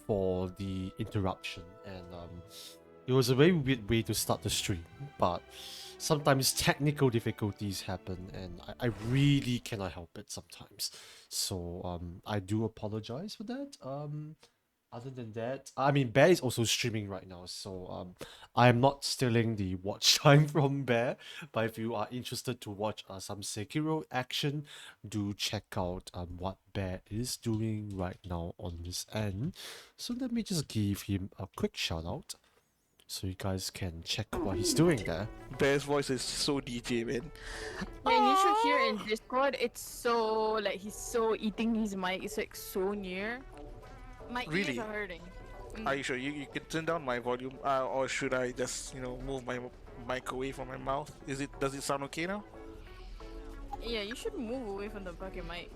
for the interruption, and it was a very weird way to start the stream, but sometimes technical difficulties happen, and I really cannot help it sometimes. So I do apologize for that. Other than that, I mean, Bear is also streaming right now, so I am not stealing the watch time from Bear. But if you are interested to watch some Sekiro action, do check out what Bear is doing right now on his end. So let me just give him a quick shout out, so you guys can check what he's doing there. Bear's voice is so DJ, man. And you should hear in Discord, it's so like he's so eating his mic. It's like so near. My ears Really? are hurting. Are you sure? You can turn down my volume, or should I just move my mic away from my mouth? Does it sound okay now? Yeah, you should move away from the fucking mic.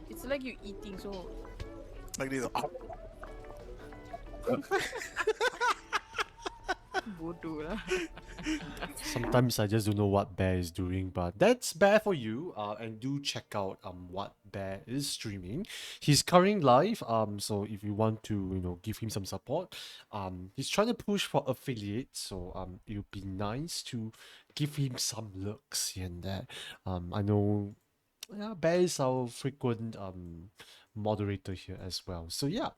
It's like you eating so. Like this? Bodoh lah. Sometimes I just don't know what Bear is doing, but that's Bear for you. And do check out what Bear is streaming. He's currently live. So if you want to give him some support, he's trying to push for affiliate. So it would be nice to give him some looks here and there. I know, yeah, Bear is our frequent moderator here as well. So yeah,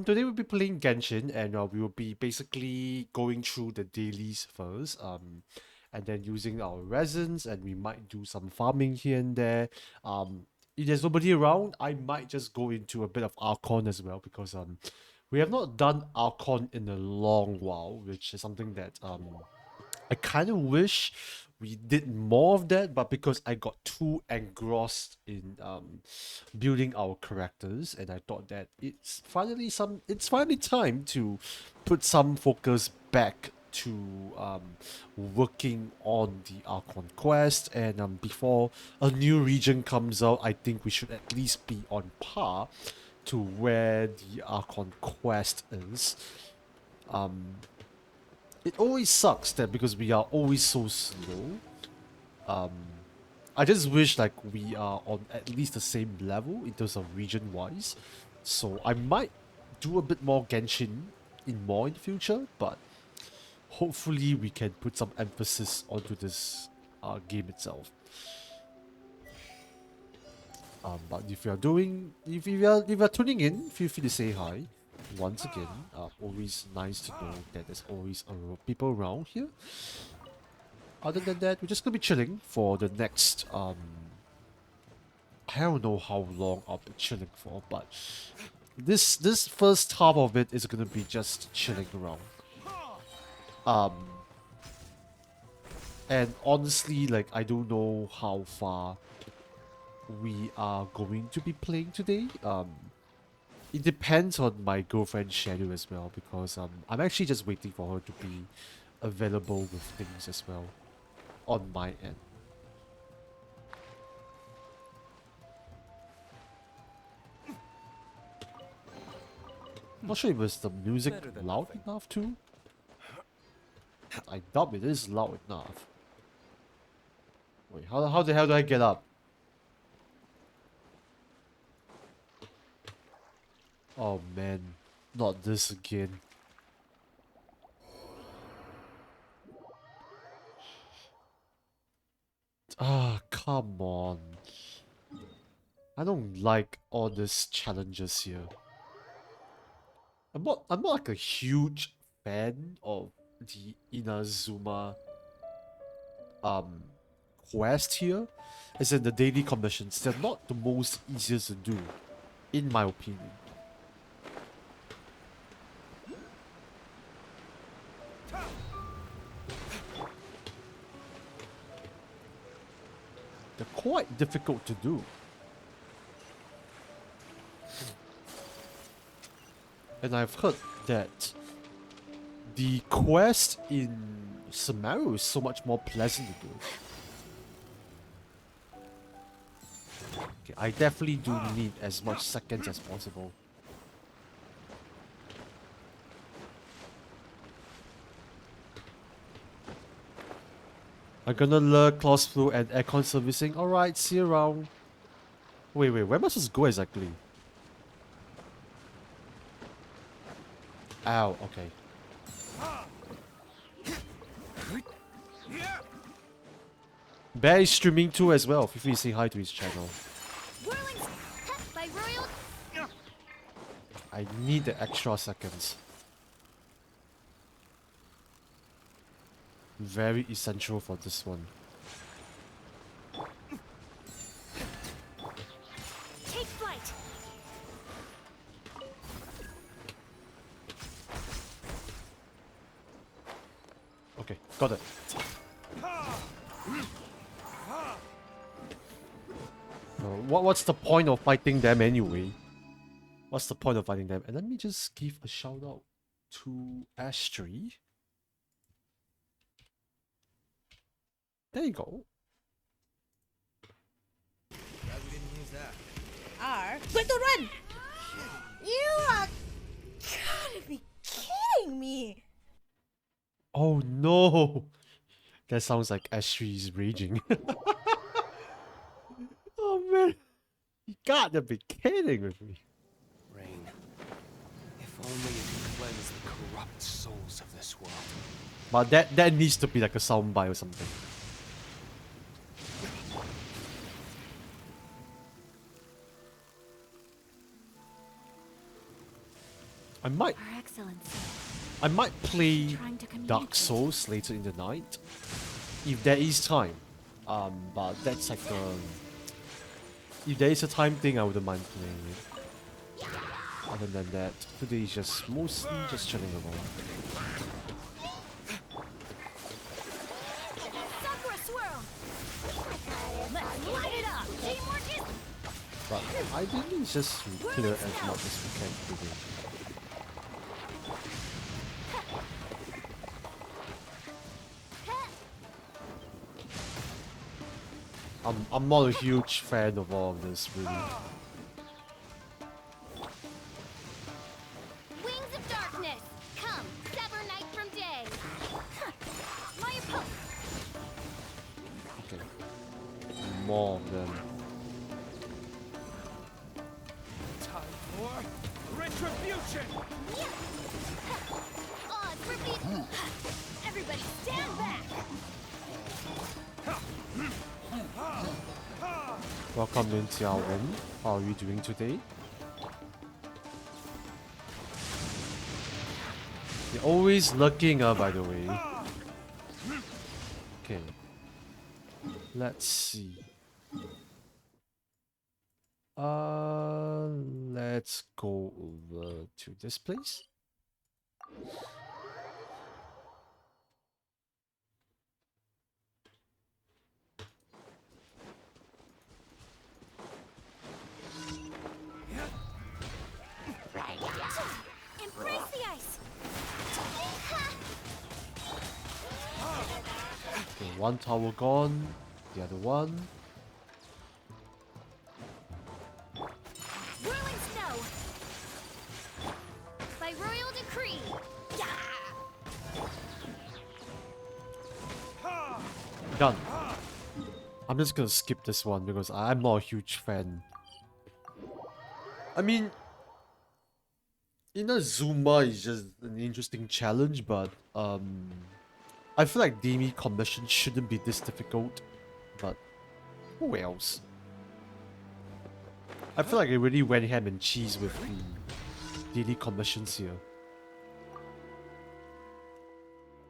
today we'll be playing Genshin, and we will be basically going through the dailies first, and then using our resins, and we might do some farming here and there. If there's nobody around, I might just go into a bit of Archon as well, because we have not done Archon in a long while, which is something that I kind of wish we did more of that, but because I got too engrossed in building our characters, and I thought that it's finally time to put some focus back to working on the Archon quest, and before a new region comes out, I think we should at least be on par to where the Archon quest is. It always sucks that because we are always so slow. I just wish like we are on at least the same level in terms of region wise. So I might do a bit more Genshin in the future, but hopefully we can put some emphasis onto this game itself. But if you're tuning in, feel free to say hi. Once again, always nice to know that there's always people around here. Other than that, we're just gonna be chilling for the next I don't know how long I'll be chilling for, but this first half of it is gonna be just chilling around. And honestly, like, I don't know how far we are going to be playing today. It depends on my girlfriend's schedule as well, because I'm actually just waiting for her to be available with things as well on my end. Not sure if it's the music loud enough too. I doubt it is loud enough. Wait, how the hell do I get up? Oh man, not this again. Ah, come on. I don't like all these challenges here. I'm not like a huge fan of the Inazuma quest here. As in the daily commissions. They're not the most easiest to do, in my opinion. They're quite difficult to do. And I've heard that the quest in Samaru is so much more pleasant to do. Okay, I definitely do need as much seconds as possible. I'm gonna learn Claws Flu and aircon servicing. Alright, see you around. Wait, where must this go exactly? Ow, okay. Bear is streaming too as well. Feel free to say hi to his channel. By royal. I need the extra seconds. Very essential for this one. Take flight. Okay, got it. What's the point of fighting them anyway? What's the point of fighting them? And let me just give a shout out to Astri. There you go. Quick to run! You are gotta be kidding me! Oh no! That sounds like Astri is raging. Oh man! You gotta be kidding with me. Rain, if only you could cleanse the corrupt souls of this world. But that needs to be like a soundbite or something. Her Excellency. I might play Trying to Dark communicate. Souls later in the night, if there is time. But that's like if there is a time thing, I wouldn't mind playing it. Other than that, today is just mostly just chilling around. Sakura swirl. Let's light it up. Teamwork is. But ideally, it's just to clear as much as we can today. I'm not a huge fan of all of this, really. Wings of darkness. Come, sever night from day. My opponent. Okay. More of them. Time for retribution! Odds repeat. Everybody stand back. Welcome in, Xiaowen. How are you doing today? You're always lurking, by the way. Okay. Let's see. Let's go over to this place. Embrace the ice. Okay, one tower gone. The other one. Whirling snow. By royal decree. Done. I'm just gonna skip this one because I'm not a huge fan. I mean, Inazuma is just an interesting challenge, but I feel like daily commission shouldn't be this difficult. But who else? I feel like it really went ham and cheese with the daily commissions here.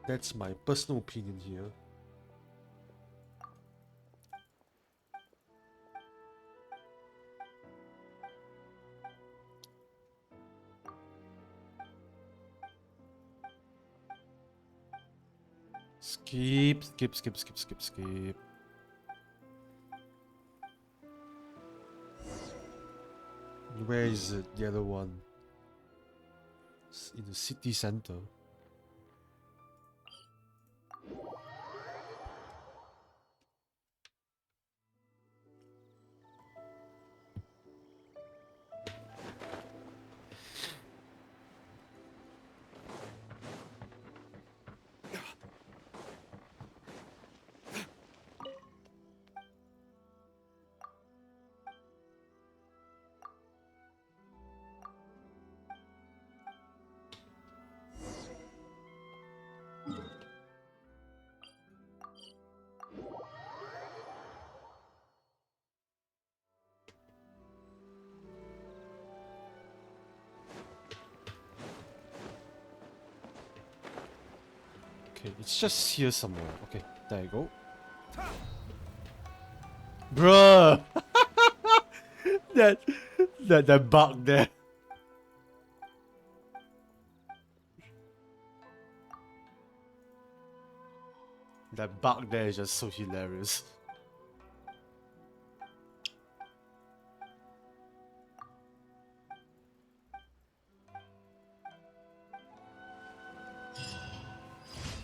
That's my personal opinion here. Skip, skip, skip, skip, skip, skip. Where is it? The other one. It's in the city center. Okay, it's just here somewhere. Okay, there you go. Bruh! that, that bug there. That bug there is just so hilarious.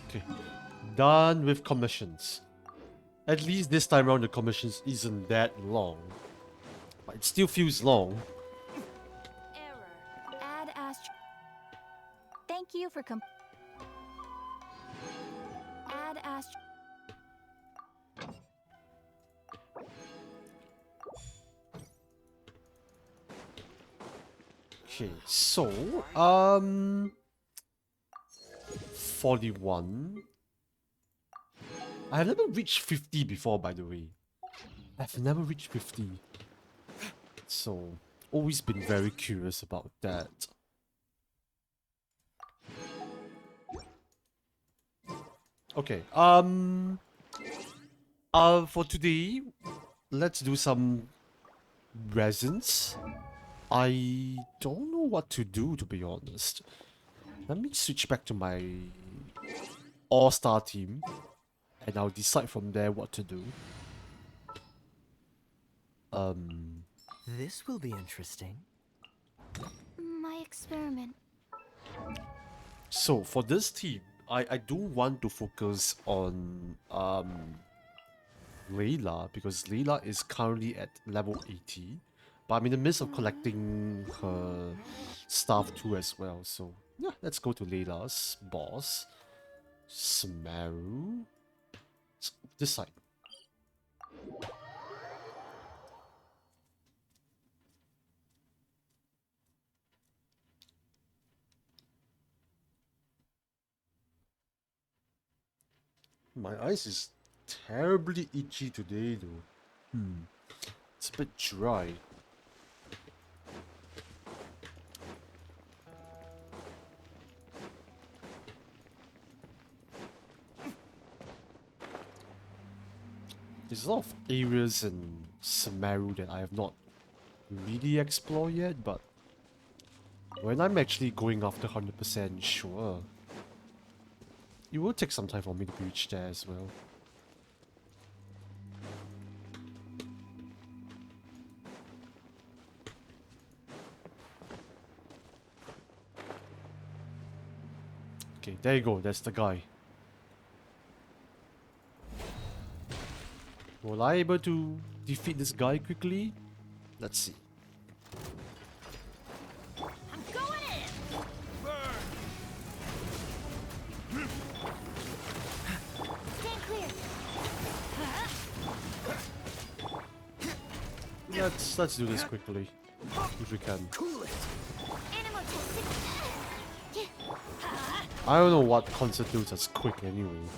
Okay, done with commissions. At least this time around the commissions isn't that long. But it still feels long. Error. Add astro. Thank you for add astro. Okay, so 41. I have never reached 50 before, by the way. I've never reached 50. So, always been very curious about that. Okay, for today, let's do some resins. I don't know what to do, to be honest. Let me switch back to my all-star team, and I'll decide from there what to do. This will be interesting. My experiment. So for this team, I do want to focus on Layla, because Layla is currently at level 80, but I'm in the midst of collecting her stuff too as well. So yeah, let's go to Layla's boss, Smaru. This side. My eyes is terribly itchy today though. It's a bit dry. There's a lot of areas in Samaru that I have not really explored yet, but when I'm actually going after 100%, sure. It will take some time for me to reach there as well. Okay, there you go, that's the guy. Will I able to defeat this guy quickly? Let's see. I'm going in. Stand clear. Let's do this quickly, if we can. Animal test. I don't know what constitutes as quick anyway.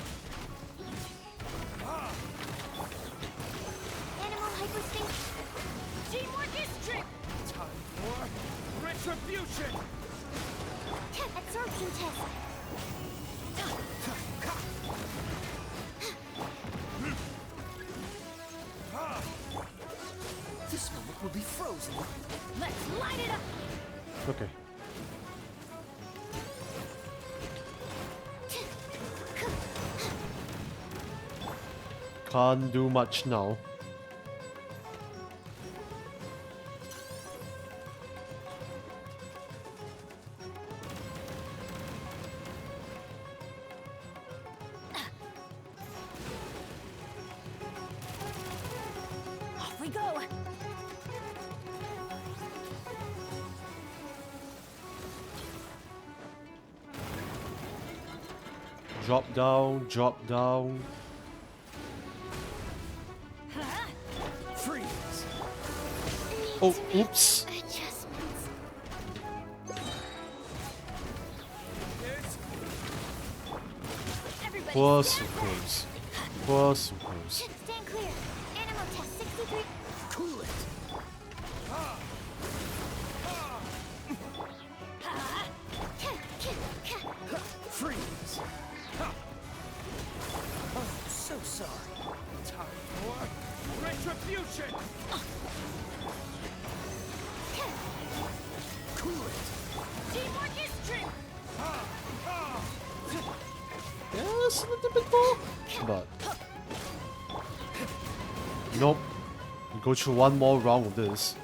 Animal hyperstinct. Teamwork is trick. Time for retribution! Absorption test. This moment will be frozen. Let's light it up. Okay. Can't do much now. Off we go. Drop down, drop down. Freeze! Oh, oops. Adjustments. Everybody Was stand so back. close. Was so close. Stand clear. Animal test 63. Cool it! Ha! Freeze! just a little bit more. But nope. We go through one more round of this.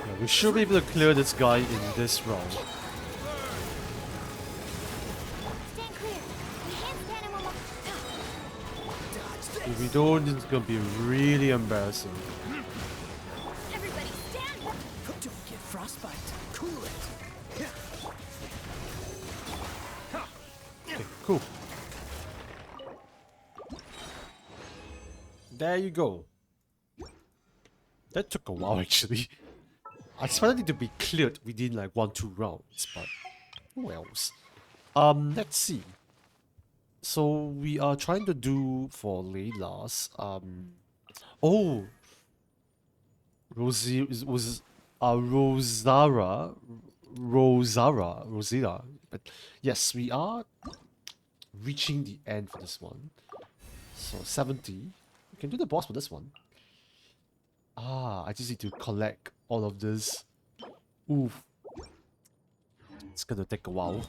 Yeah, we should be able to clear this guy in this round. Stand clear. Enhanced animal. If we don't, it's gonna be really embarrassing. Everybody stand. Don't get frostbite. Cool it. Okay, cool. There you go. That took a while actually. I expected it to be cleared within like 1-2 rounds, but who else? Let's see. So we are trying to do for Layla's oh, Rosie was Rosara. But yes, we are reaching the end for this one. So 70. We can do the boss for this one. Ah, I just need to collect all of this. Oof. It's gonna take a while.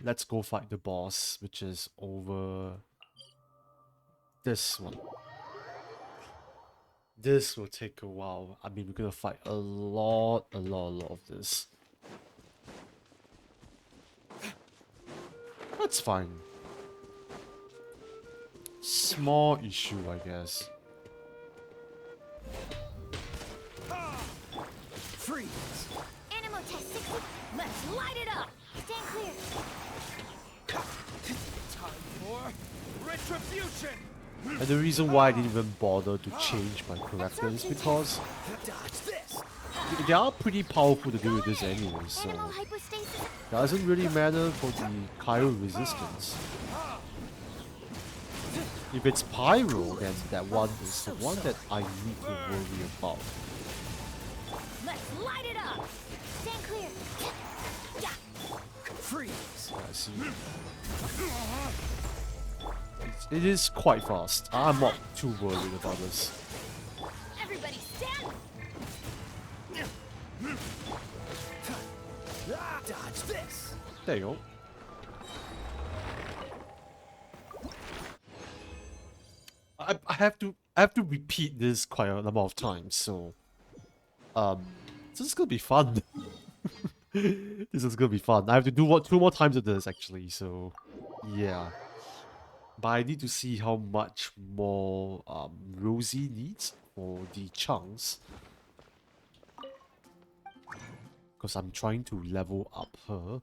Let's go fight the boss, which is over this one. This will take a while. I mean, we're gonna fight a lot of this. That's fine. Small issue, I guess. Freeze. Animal test 60. Let's light it up. Stand clear. Time for retribution. And the reason why I didn't even bother to change my character is because Dodge this. they are pretty powerful to deal with this anyway, so Animal hypostasis. doesn't really matter for the Pyro resistance. If it's Pyro, then that one is the one that I need to worry about. Let's light it up. Stand clear. Freeze. I see. It is quite fast. I'm not too worried about this. Everybody stand. Dodge this. There you go. I have to repeat this quite a number of times, so this is gonna be fun. This is gonna be fun. I have to do 2 more times of this actually, so yeah. But I need to see how much more Rosie needs for the chunks. Because I'm trying to level up her.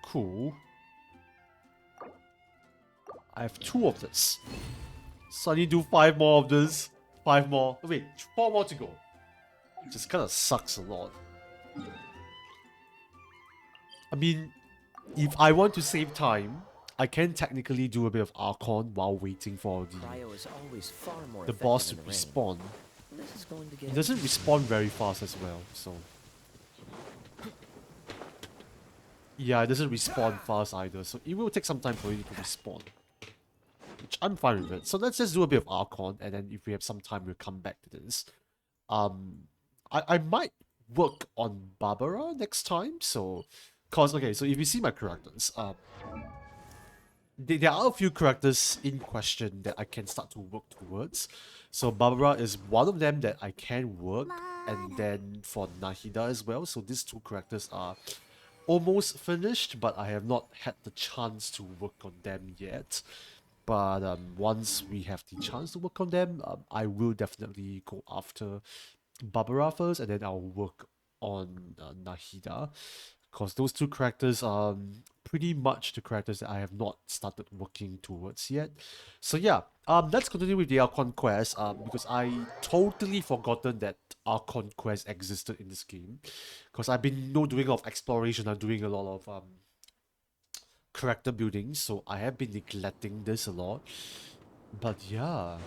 Cool. I have 2 of this. So I need to do 5 more of this. 5 more. Oh, wait, 4 more to go. Just kind of sucks a lot. I mean, if I want to save time, I can technically do a bit of Archon while waiting for Cryo is always far more the effective boss to in the rain. respawn. This is going to get It doesn't respawn very fast as well, so... Yeah, it doesn't respawn fast either, so it will take some time for it to respawn. Which I'm fine with it. So let's just do a bit of Archon, and then if we have some time, we'll come back to this. I might work on Barbara next time, so... Cause, okay, so if you see my characters, there are a few characters in question that I can start to work towards. So Barbara is one of them that I can work, and then for Nahida as well. So these 2 characters are almost finished, but I have not had the chance to work on them yet. But once we have the chance to work on them, I will definitely go after Barbara first, and then I'll work on Nahida. because those two characters are pretty much the characters that I have not started working towards yet. So yeah, let's continue with the Archon quest, because I totally forgotten that Archon quest existed in this game, because I've been doing a lot of exploration, I'm doing a lot of character building, so I have been neglecting this a lot. But yeah,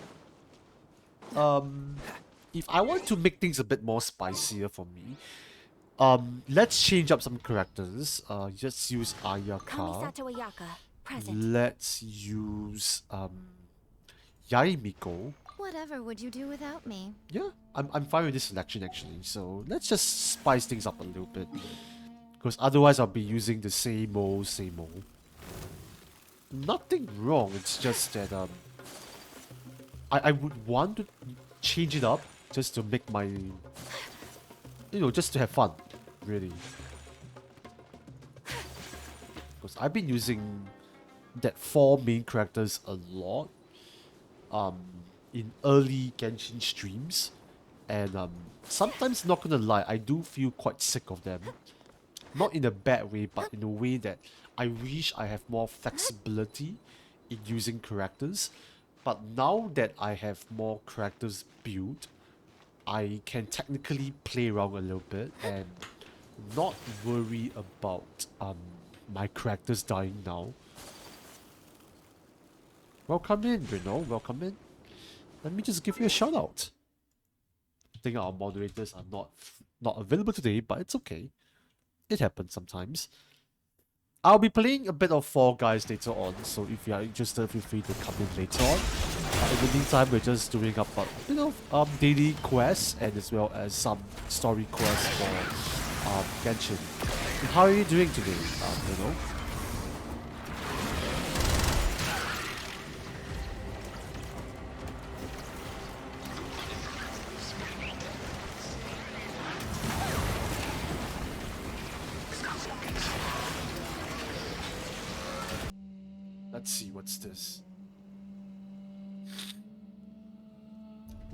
if I want to make things a bit more spicier for me, let's change up some characters. Just use Ayaka. Kamisato Ayaka, present. Let's use Yaimiko. Whatever would you do without me? Yeah, I'm fine with this selection actually. So let's just spice things up a little bit, because otherwise I'll be using the same old, same old. Nothing wrong. It's just that I would want to change it up just to make my, just to have fun, really. Because I've been using that 4 main characters a lot in early Genshin streams, and sometimes, not gonna lie, I do feel quite sick of them. Not in a bad way, but in a way that I wish I have more flexibility in using characters. But now that I have more characters built, I can technically play around a little bit and not worry about my characters dying now. Welcome in, Bruno. Welcome in. Let me just give you a shout out. I think our moderators are not available today, but it's okay. It happens sometimes. I'll be playing a bit of Fall Guys later on, so if you are interested, feel free to come in later on. In the meantime, we're just doing up a bit of daily quests and as well as some story quests for Genshin. How are you doing today, Bruno? Let's see, what's this?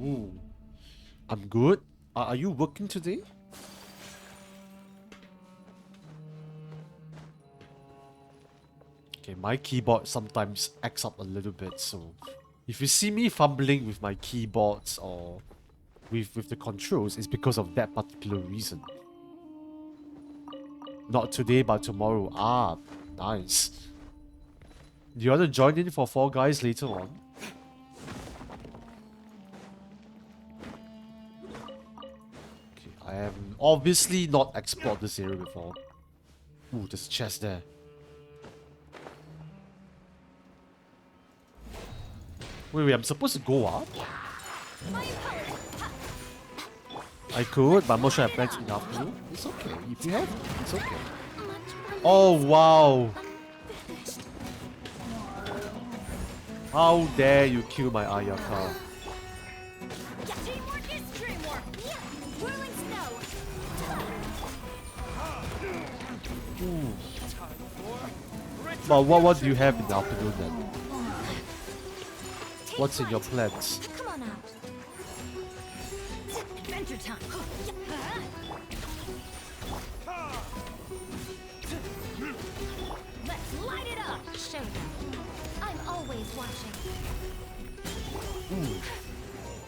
Ooh. I'm good. Are you working today? Okay, my keyboard sometimes acts up a little bit, so if you see me fumbling with my keyboards or with the controls, it's because of that particular reason. Not today, but tomorrow. Ah, nice. Do you want to join in for Fall Guys later on? Okay, I have obviously not explored this area before. Ooh, there's a chest there. Wait, I'm supposed to go up? I could, but I'm not sure I have plans enough to. It's okay. If you have, it's okay. Oh, wow. How dare you kill my Ayaka? Teamwork is dreamwork. Yeah. Whirling snow. Ooh. But what do you have in the afternoon then? What's in your plans? Come on out. Adventure time. Let's light it up. Show them. I'm always watching. Ooh.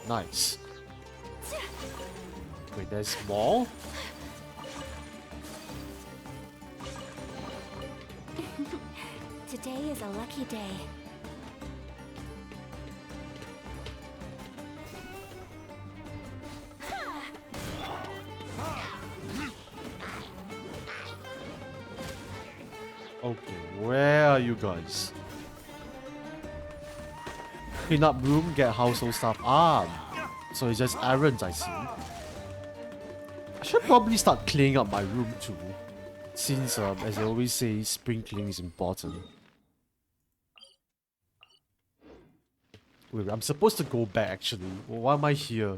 Nice. Wait, there's more? Today is a lucky day. Okay, where are you guys? Clean up room, get household stuff. Ah, so it's just errands, I see. I should probably start cleaning up my room too, since as I always say, spring cleaning is important. Wait, I'm supposed to go back actually. Well, why am I here?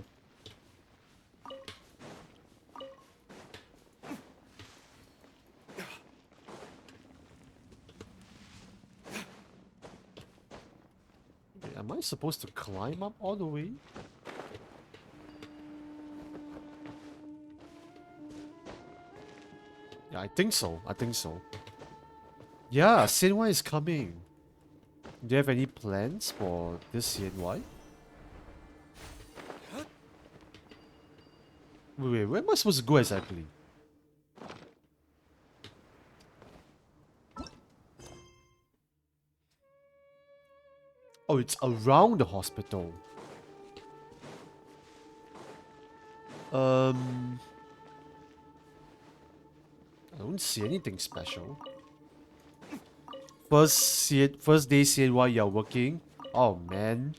Wait, am I supposed to climb up all the way? Yeah, I think so. I think so. Yeah, CNY is coming. Do you have any plans for this CNY? Wait, where am I supposed to go exactly? Oh, it's around the hospital. I don't see anything special. First day CNY you're working. Oh man.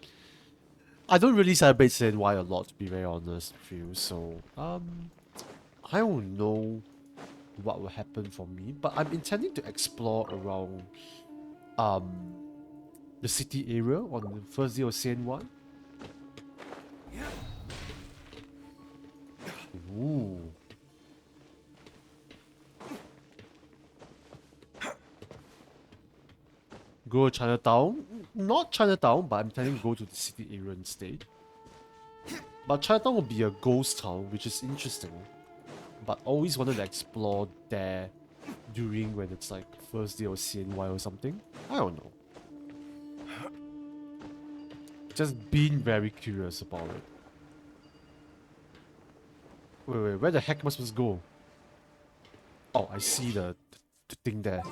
I don't really celebrate CNY a lot, to be very honest with you, so I don't know what will happen for me, but I'm intending to explore around the city area on the first day of CNY. Ooh. Go to Chinatown? Not Chinatown, but I'm intending to go to the city area instead. But Chinatown will be a ghost town, which is interesting. But always wanted to explore there during when it's like first day of CNY or something. I don't know. Just being very curious about it. Wait, where the heck am I supposed to go? Oh, I see the thing there.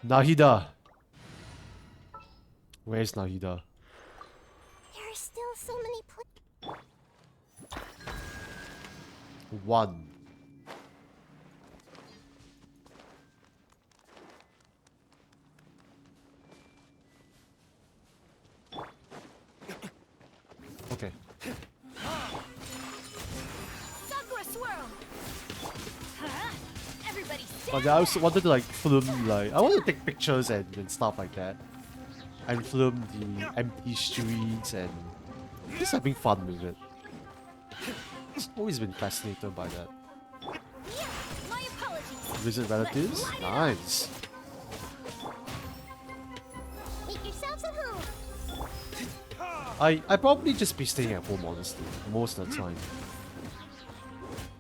Nahida! Where's Nahida? There are still so many One. Okay. Sakura swirl. Everybody But I also wanted to like film like I want to take pictures and stuff like that. And film the empty streets and just having fun with it. It's always been fascinated by that. My apologies. Visit relatives? Let's light it up. Nice. Make yourselves at home. I probably just be staying at home honestly, most of the time.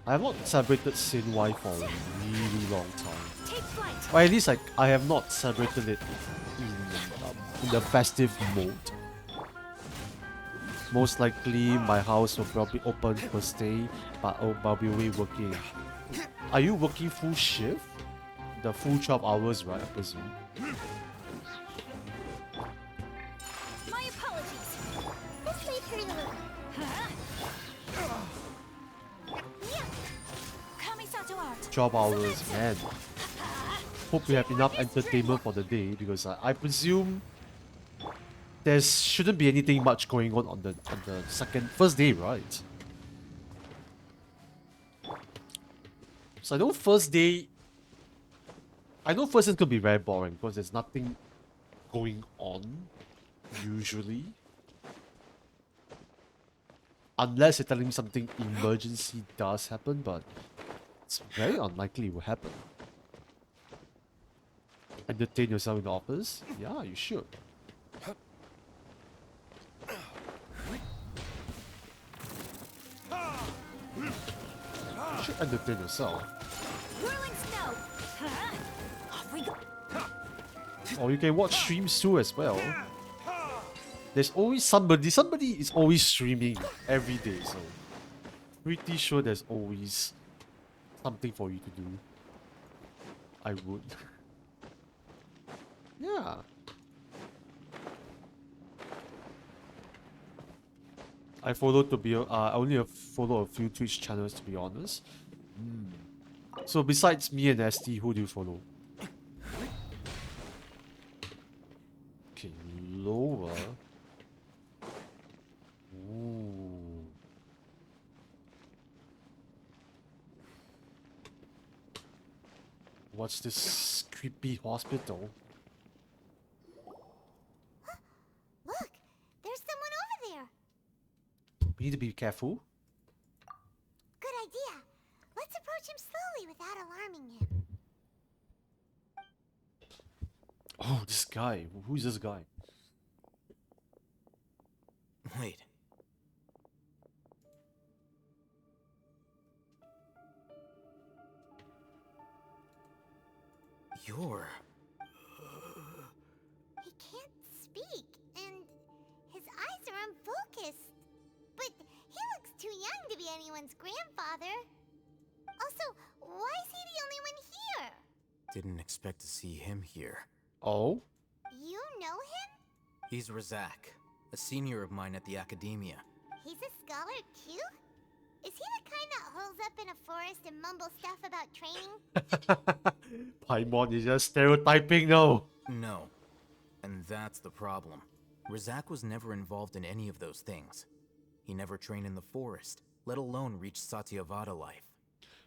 I have not celebrated CNY for a really long time. Take flight. Or at least like I have not celebrated it in the festive mode. Most likely my house will probably open first day, but I'll be away working. Are you working full shift? The full 12 hours, right, I presume? My apologies. This way through the loop. Kamisato art. 12 hours, man. Hope you have enough entertainment for the day because I presume there shouldn't be anything much going on the first day, right? So I know first day could be very boring because there's nothing going on usually. Unless you're telling me something emergency does happen, but it's very unlikely it will happen. Entertain yourself in the office? Yeah, you should. You should entertain yourself. Whirling snow. Off we go. Or you can watch streams too as well. There's always somebody is always streaming every day, so pretty sure there's always something for you to do. I would. Yeah. I only follow a few Twitch channels to be honest. So besides me and ST, who do you follow? Okay, lower. Ooh. What's this creepy hospital? Look, there's someone over there. We need to be careful. Good idea. Let's approach him slowly without alarming him. Oh, this guy. Who's this guy? Wait. You're... He can't speak, and his eyes are unfocused. But he looks too young to be anyone's grandfather. Also, why is he the only one here? Didn't expect to see him here. Oh? You know him? He's Razak, a senior of mine at the academia. He's a scholar too? Is he the kind that holes up in a forest and mumbles stuff about training? Paimon is just stereotyping now. No. And that's the problem. Razak was never involved in any of those things. He never trained in the forest, let alone reach Satyavada life.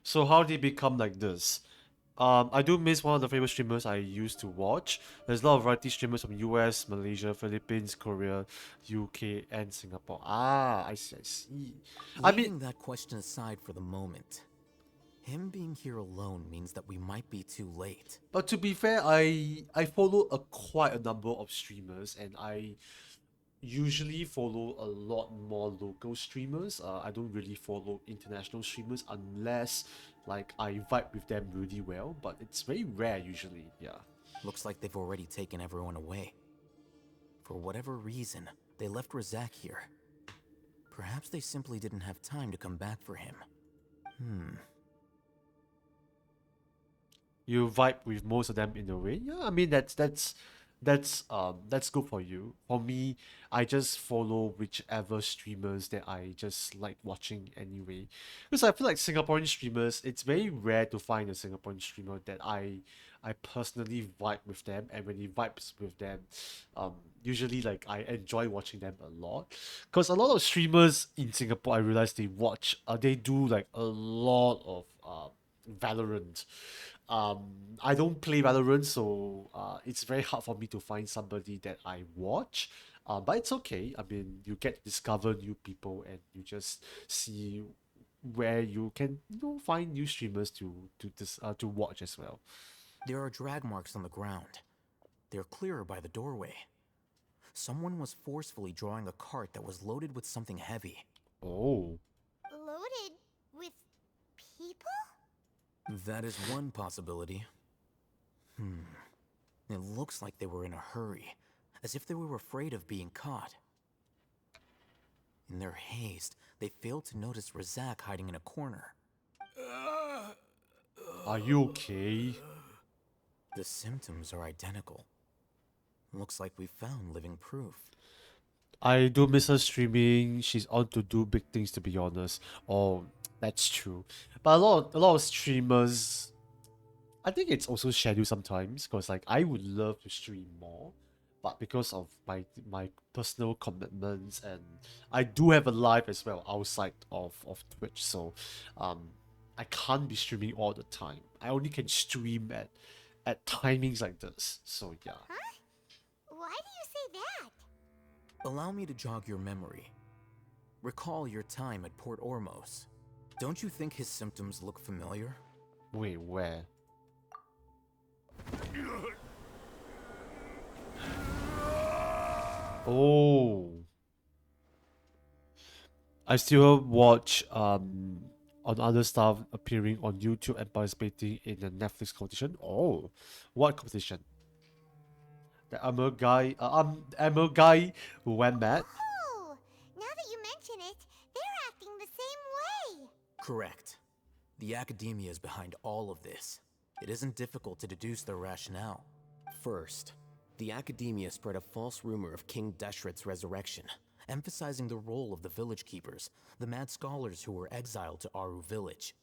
So how did he become like this? I do miss one of the famous streamers I used to watch. There's a lot of variety streamers from US, Malaysia, Philippines, Korea, UK, and Singapore. Ah, I see, I see. I Leaving mean, that question aside for the moment, him being here alone means that we might be too late. but to be fair, I follow quite a number of streamers, and I usually follow a lot more local streamers. I don't really follow international streamers unless like I vibe with them really well, but it's very rare usually. Yeah. Looks like they've already taken everyone away. For whatever reason, they left Razak here. Perhaps they simply didn't have time to come back for him. You vibe with most of them in a way. Yeah, I mean that's good for you. For me, I just follow whichever streamers that I just like watching anyway. Because I feel like Singaporean streamers, it's very rare to find a Singaporean streamer that I personally vibe with them, and when he vibes with them, usually like I enjoy watching them a lot. Because a lot of streamers in Singapore, I realize they do like a lot of Valorant. I don't play Valorant, so it's very hard for me to find somebody that I watch. But it's okay. I mean, you get to discover new people, and you just see where you can, find new streamers to watch as well. There are drag marks on the ground. They're clearer by the doorway. Someone was forcefully drawing a cart that was loaded with something heavy. Oh, Loaded with people? That is one possibility. It looks like they were in a hurry, as if they were afraid of being caught. In their haste, they failed to notice Razak hiding in a corner. are you okay? The symptoms are identical. Looks like we found living proof. I do miss her streaming. She's on to do big things, to be honest. Oh, that's true. But a lot of streamers, I think it's also scheduled sometimes, because like I would love to stream more, but because of my personal commitments, and I do have a life as well outside of Twitch, so I can't be streaming all the time. I only can stream at timings like this. So yeah. Why do you say that? Allow me to jog your memory. Recall your time at Port Ormos. Don't you think his symptoms look familiar? Wait, where? Oh. I still watch on other stuff appearing on YouTube and participating in the Netflix competition. Oh, what competition? The Emerald guy who went mad. Oh, now that you mention it, they're acting the same way. Correct. The academia is behind all of this. It isn't difficult to deduce their rationale. First, the academia spread a false rumor of King Deshret's resurrection, emphasizing the role of the village keepers, the mad scholars who were exiled to Aru village.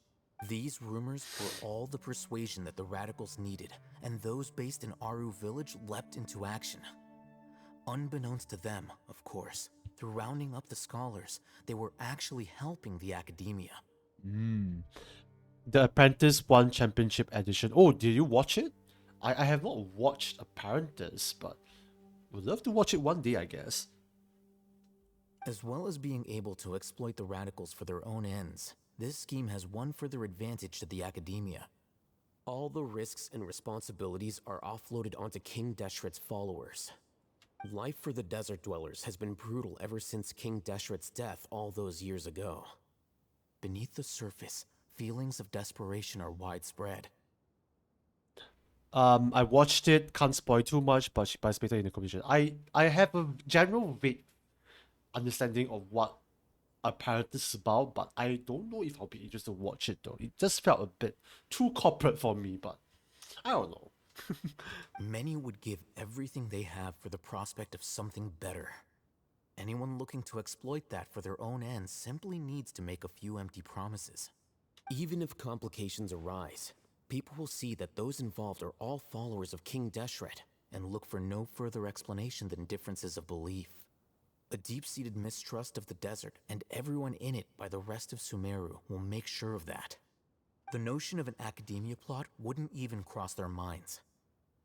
These rumors were all the persuasion that the radicals needed, and those based in Aru village leapt into action. Unbeknownst to them, of course, through rounding up the scholars, they were actually helping the academia. The Apprentice One Championship Edition. Oh, did you watch it? I have not watched Apprentice, but would love to watch it one day, I guess. As well as being able to exploit the radicals for their own ends, this scheme has one further advantage to the academia. All the risks and responsibilities are offloaded onto King Deshret's followers. Life for the desert dwellers has been brutal ever since King Deshret's death all those years ago. Beneath the surface, feelings of desperation are widespread. I watched it, can't spoil too much, but she participated in the competition. I have a general vague understanding of what apparatus is about, but I don't know if I'll be interested to watch it though. It just felt a bit too corporate for me, but I don't know. Many would give everything they have for the prospect of something better. Anyone looking to exploit that for their own ends simply needs to make a few empty promises. Even if complications arise, people will see that those involved are all followers of King Deshret. And look for no further explanation than differences of belief. A deep-seated mistrust of the desert and everyone in it by the rest of Sumeru will make sure of that. The notion of an academia plot wouldn't even cross their minds.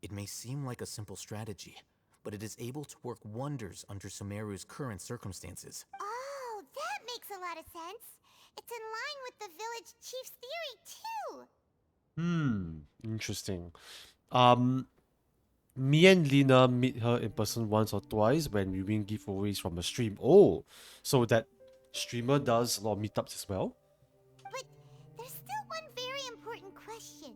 It may seem like a simple strategy, but it is able to work wonders under Sumeru's current circumstances. Oh, that makes a lot of sense. It's in line with the village chief's theory, too. Interesting. Um, Me and Lina meet her in person once or twice when we win giveaways from a stream. Oh, so that streamer does a lot of meetups as well? But there's still one very important question.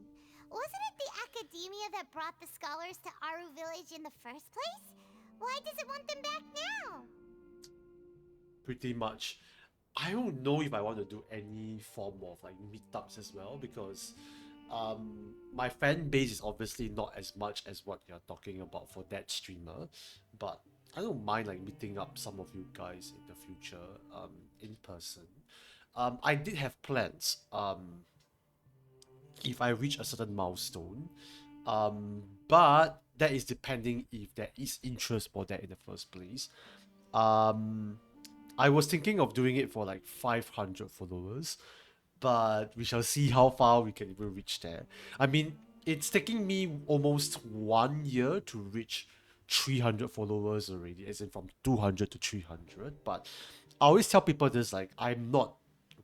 Wasn't it the academia that brought the scholars to Aru Village in the first place? Why does it want them back now? Pretty much. I don't know if I want to do any form of like meetups as well because my fan base is obviously not as much as what you're talking about for that streamer, but I don't mind like meeting up some of you guys in the future in person. I did have plans if I reach a certain milestone, but that is depending if there is interest for that in the first place. um I was thinking of doing it for like 500 followers, but we shall see how far we can even reach there. I mean, it's taking me almost 1 year to reach 300 followers already, as in from 200 to 300. But I always tell people this, like, I'm not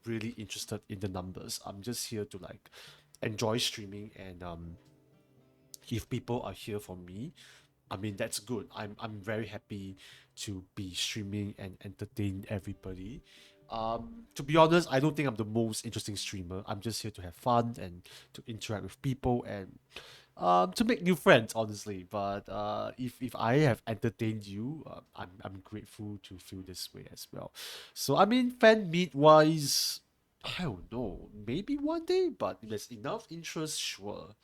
really interested in the numbers. I'm just here to like enjoy streaming, and if people are here for me, I mean that's good. I'm very happy to be streaming and entertain everybody. To be honest, I don't think I'm the most interesting streamer. I'm just here to have fun and to interact with people and to make new friends, honestly. But if I have entertained you, I'm grateful to feel this way as well. So I mean, fan meet wise, I don't know, maybe one day, but if there's enough interest, sure.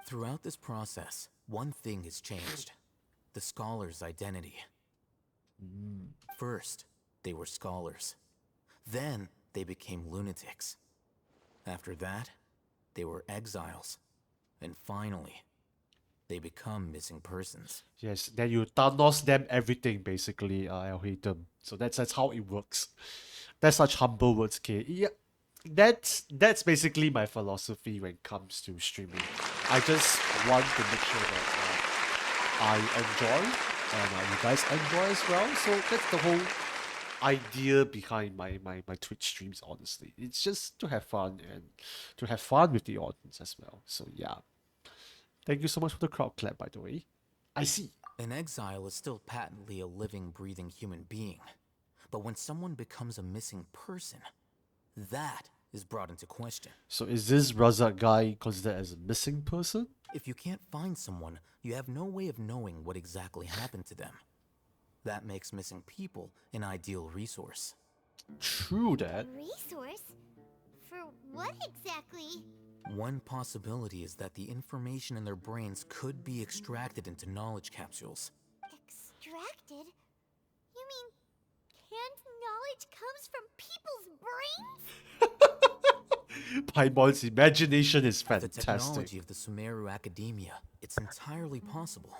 Throughout this process, one thing has changed: the scholar's identity. First, they were scholars. Then, they became lunatics. After that, they were exiles. And finally, they become missing persons. Yes, then you Thanos them everything basically. I'll hate them. So that's how it works. That's such humble words, K. Yeah, that's basically my philosophy when it comes to streaming. I just want to make sure that I enjoy and you guys enjoy as well. So that's the whole idea behind my Twitch streams. Honestly, it's just to have fun and to have fun with the audience as well. So yeah. Thank you so much for the crowd clap, by the way. I see. An exile is still patently a living, breathing human being. But when someone becomes a missing person, that is brought into question. So is this Razak guy considered as a missing person? If you can't find someone, you have no way of knowing what exactly happened to them. That makes missing people an ideal resource. True that. Resource? For what exactly? One possibility is that the information in their brains could be extracted into knowledge capsules. Extracted? You mean canned knowledge comes from people's brains? Paimon's imagination is The fantastic. technology of the Sumeru Academia, it's entirely possible.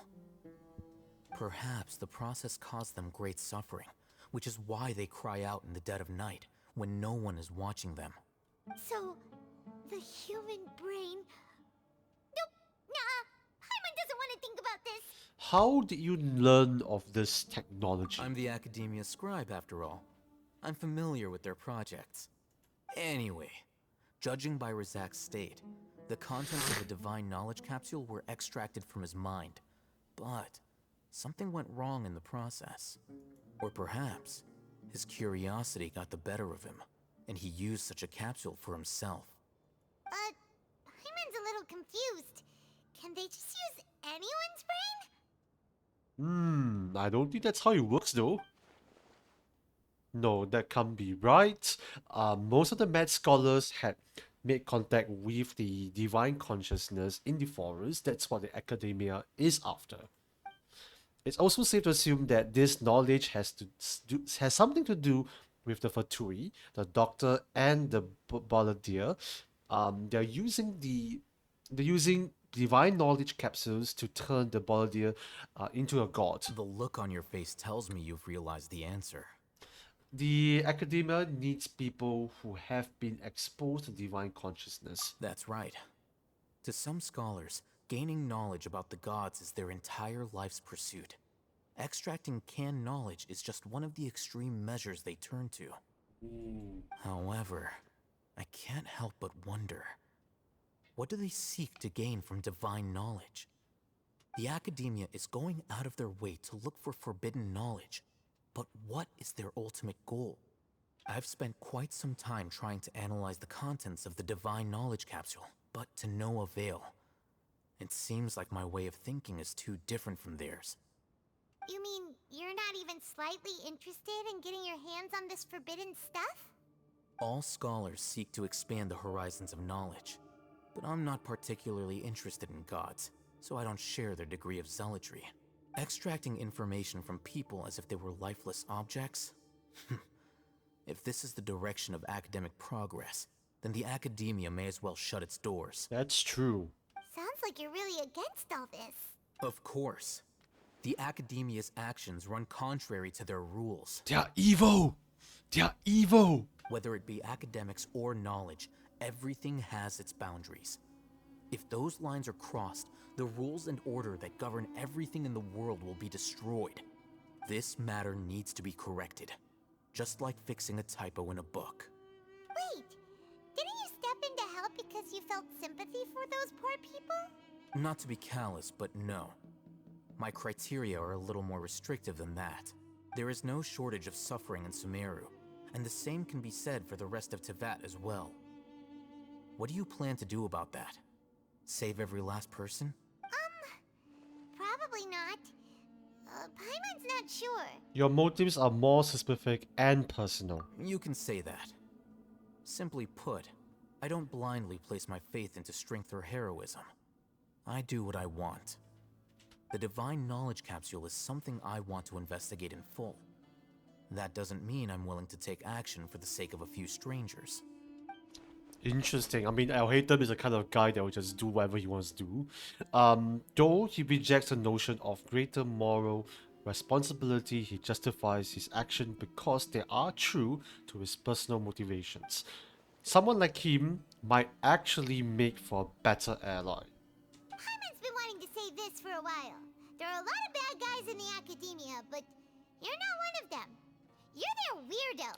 Perhaps the process caused them great suffering, which is why they cry out in the dead of night when no one is watching them. So, the human brain... Nope, nah, Paimon doesn't want to think about this. How did you learn of this technology? I'm the Academia scribe, after all. I'm familiar with their projects. Anyway, judging by Razak's state, the contents of the divine knowledge capsule were extracted from his mind. But something went wrong in the process. Or perhaps his curiosity got the better of him, and he used such a capsule for himself. Paimon's a little confused. Can they just I don't think that's how it works though. No, that can't be right. Most of the mad scholars had made contact with the divine consciousness in the forest. That's what the academia is after. It's also safe to assume that this knowledge has something to do with the Fatui, the Doctor, and the Balladeer. They're using divine knowledge capsules to turn the Balladeer into a god. The look on your face tells me you've realized the answer. The academia needs people who have been exposed to divine consciousness. That's right. To some scholars, gaining knowledge about the gods is their entire life's pursuit. Extracting canned knowledge is just one of the extreme measures they turn to. However, I can't help but wonder, what do they seek to gain from divine knowledge? The academia is going out of their way to look for forbidden knowledge, but what is their ultimate goal? I've spent quite some time trying to analyze the contents of the divine knowledge capsule, but to no avail. It seems like my way of thinking is too different from theirs. You mean you're not even slightly interested in getting your hands on this forbidden stuff? All scholars seek to expand the horizons of knowledge, but I'm not particularly interested in gods, so I don't share their degree of zealotry. Extracting information from people as if they were lifeless objects? If this is the direction of academic progress, then the academia may as well shut its doors. That's true. Sounds like you're really against all this. Of course. The academia's actions run contrary to their rules. They are evil! They are evil! Whether it be academics or knowledge, everything has its boundaries. If those lines are crossed, the rules and order that govern everything in the world will be destroyed. This matter needs to be corrected, just like fixing a typo in a book. Wait, didn't you step in to help because you felt sympathy for those poor people? Not to be callous, but no. My criteria are a little more restrictive than that. There is no shortage of suffering in Sumeru, and the same can be said for the rest of Teyvat as well. What do you plan to do about that? Save every last person? Probably not. Paimon's not sure. Your motives are more specific and personal. You can say that. Simply put, I don't blindly place my faith into strength or heroism. I do what I want. The divine knowledge capsule is something I want to investigate in full. That doesn't mean I'm willing to take action for the sake of a few strangers. Interesting. I mean, Al-Haytham is the kind of guy that will just do whatever he wants to do. Though he rejects the notion of greater moral responsibility, he justifies his action because they are true to his personal motivations. Someone like him might actually make for a better ally. Paimon's been wanting to say this for a while. There are a lot of bad guys in the academia, but you're not one of them. You're their weirdo.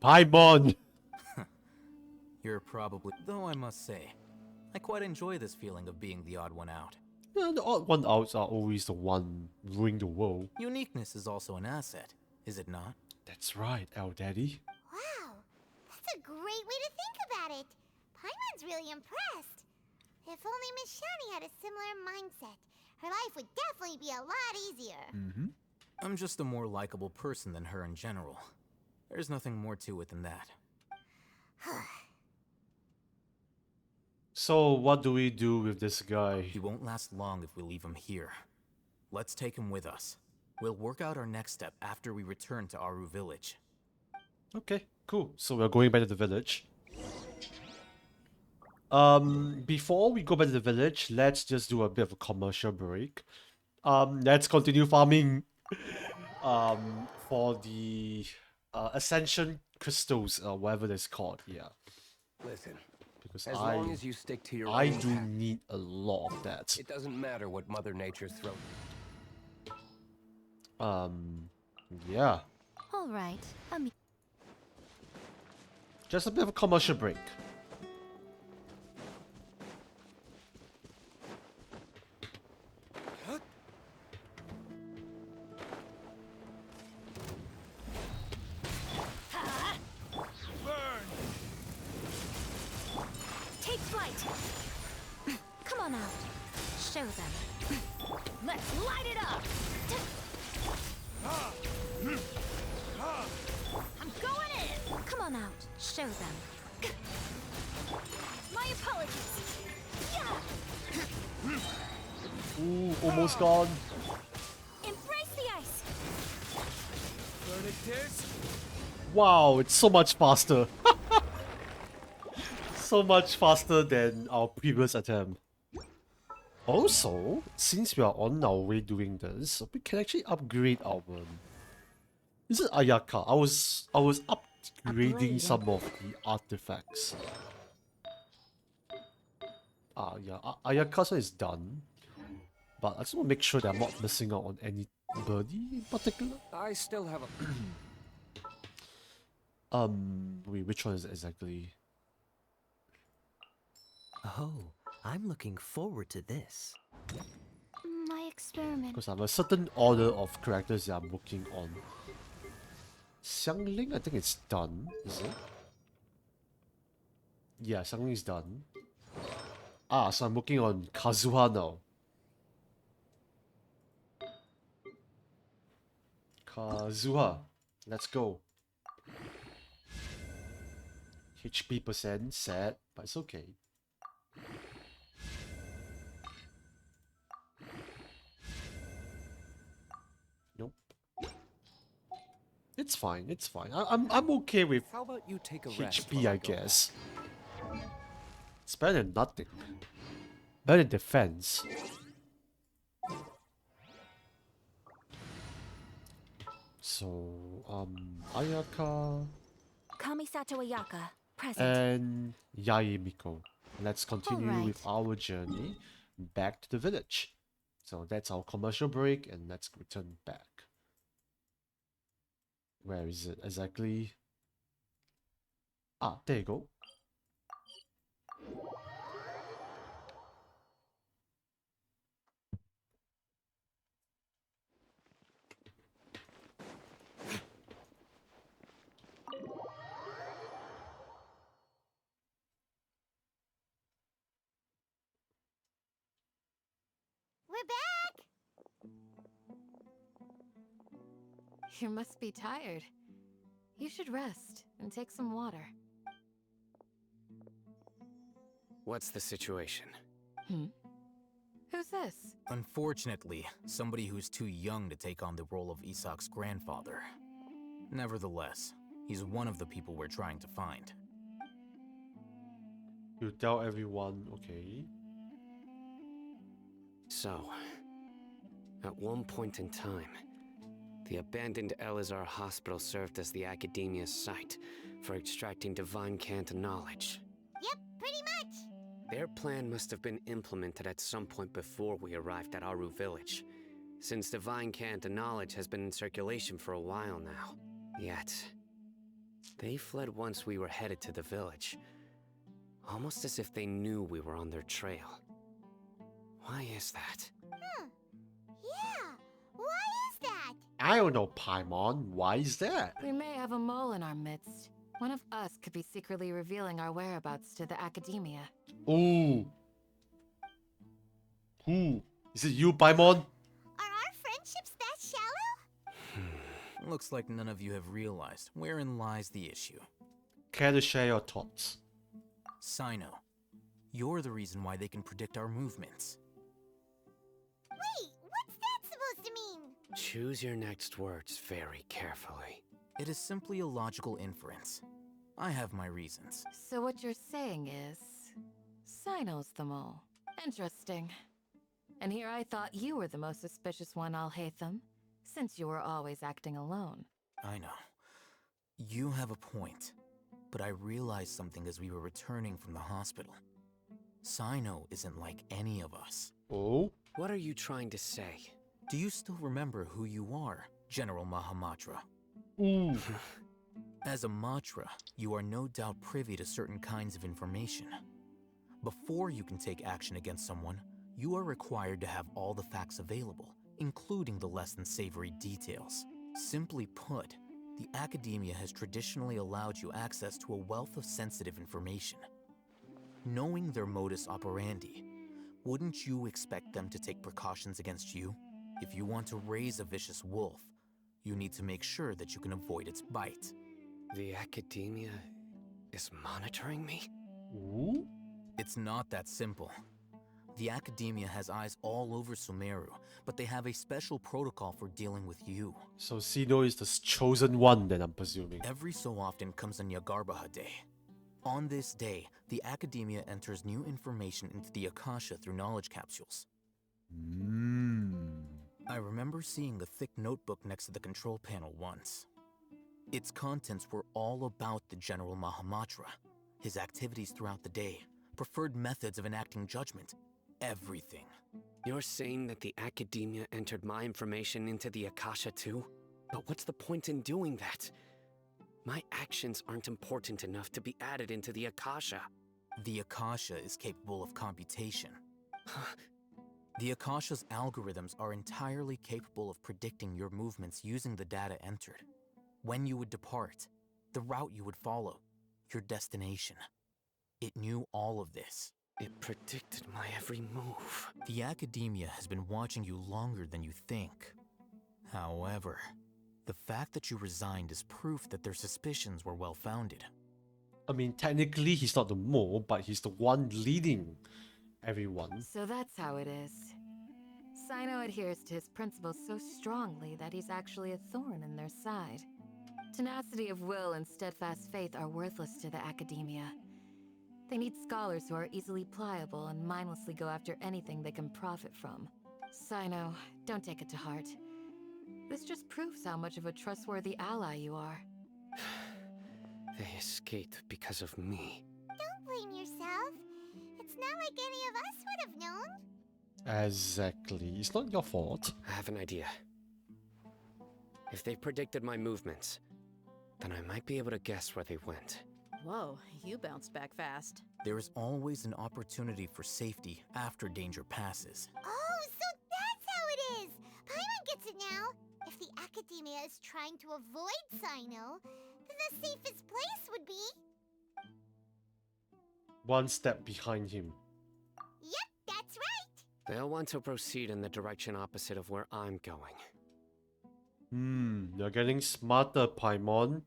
Paimon! You're probably... Though I must say, I quite enjoy this feeling of being the odd one out. The odd one outs are always the one ruining the world. Uniqueness is also an asset, is it not? That's right, Al Daddy. Wow, that's a great way to think about it. Paimon's really impressed. If only Miss Shani had a similar mindset, her life would definitely be a lot easier. I'm just a more likable person than her in general. There's nothing more to it than that. So what do we do with this guy? He won't last long if we leave him here. Let's take him with us. We'll work out our next step after we return to Aru village. Okay, cool. So we're going back to the village. Before we go back to the village, let's just do a bit of a commercial break. Let's continue farming for the ascension crystals, whatever that's called. Yeah, Listen, because as long as you stick to your I own do path, need a lot of that. it doesn't matter what Mother Nature's throws. Yeah, All right, just a bit of a commercial break. Take flight. Come on out. Show them. Let's light it up! I'm going in! Come on out, show them. My apologies. Yeah! Ooh, almost gone. Embrace the ice! Wow, it's so much faster. So much faster than our previous attempt. Also, since we are on our way doing this, we can actually upgrade our... Is it Ayaka? I was upgrading some of the artifacts. Ah, yeah, Ayaka's is done. But I just want to make sure that I'm not missing out on anybody in particular. I still have a. Wait, which one is it exactly? Oh, I'm looking forward to this. My experiment. Because I have a certain order of characters that I'm working on. Xiangling, I think it's done, is it? Yeah, Xiangling is done. Ah, so I'm working on Kazuha now. Kazuha, let's go. HP percent sad, but it's okay. Nope. It's fine. It's fine. I'm okay with How about you take a rest? HP, while I go home? guess. It's better than nothing. Better than defense. So, Ayaka Kamisato Ayaka, present. and Yaemiko. Let's continue Alright. with our journey back to the village. So that's our commercial break, and let's return back. Where is it exactly? Ah, there you go. We're back! You must be tired. You should rest and take some water. What's the situation? Who's this? Unfortunately, somebody who's too young to take on the role of Isak's grandfather. Nevertheless, he's one of the people we're trying to find. You tell everyone, okay? So, at one point in time, the abandoned Elazar Hospital served as the Academia's site for extracting divine Canta knowledge. Yep, pretty much. Their plan must have been implemented at some point before we arrived at Aru Village, since divine Canta knowledge has been in circulation for a while now. Yet, they fled once we were headed to the village, almost as if they knew we were on their trail. Why is that? Yeah, why is that? I don't know, Paimon. Why is that? We may have a mole in our midst. One of us could be secretly revealing our whereabouts to the Academia. Ooh. Who? Is it you, Paimon? Are our friendships that shallow? Looks like none of you have realized wherein lies the issue. Care to share your thoughts? Sino, you're the reason why they can predict our movements. Wait, what's that supposed to mean? Choose your next words very carefully. It is simply a logical inference. I have my reasons. So what you're saying is... Sino's the mole. Interesting. And here I thought you were the most suspicious one, Alhaitham, since you were always acting alone. I know. You have a point. But I realized something as we were returning from the hospital. Sino isn't like any of us. Oh? What are you trying to say? Do you still remember who you are, General Mahamatra? Ooh. As a Matra, you are no doubt privy to certain kinds of information. Before you can take action against someone, you are required to have all the facts available, including the less than savory details. Simply put, the Academia has traditionally allowed you access to a wealth of sensitive information. Knowing their modus operandi, Wouldn't you expect them to take precautions against you? If you want to raise a vicious wolf, you need to make sure that you can avoid its bite. The academia is monitoring me? Ooh? It's not that simple. The academia has eyes all over Sumeru, but they have a special protocol for dealing with you. So Sino is the chosen one, then I'm presuming. Every so often comes a Nyagarbaha Day. On this day, the academia enters new information into the Akasha through knowledge capsules. I remember seeing a thick notebook next to the control panel once. Its contents were all about the General Mahamatra, his activities throughout the day, preferred methods of enacting judgment, everything. You're saying that the academia entered my information into the Akasha too? But what's the point in doing that? My actions aren't important enough to be added into the Akasha. The Akasha is capable of computation. The Akasha's algorithms are entirely capable of predicting your movements using the data entered. When you would depart, the route you would follow, your destination. It knew all of this. It predicted my every move. The academia has been watching you longer than you think. However, the fact that you resigned is proof that their suspicions were well-founded. I mean, technically he's not the mole, but he's the one leading everyone. So that's how it is. Sino adheres to his principles so strongly that he's actually a thorn in their side. Tenacity of will and steadfast faith are worthless to the academia. They need scholars who are easily pliable and mindlessly go after anything they can profit from. Sino, don't take it to heart. This just proves how much of a trustworthy ally you are. They escaped because of me. Don't blame yourself. It's not like any of us would have known. Exactly. It's not your fault. I have an idea. If they predicted my movements, then I might be able to guess where they went. Whoa, you bounced back fast. There is always an opportunity for safety after danger passes. Oh, so that's how it is! Paimon gets it now. If the academia is trying to avoid Sino, then the safest place would be... One step behind him. Yep, that's right! They'll want to proceed in the direction opposite of where I'm going. You're getting smarter, Paimon.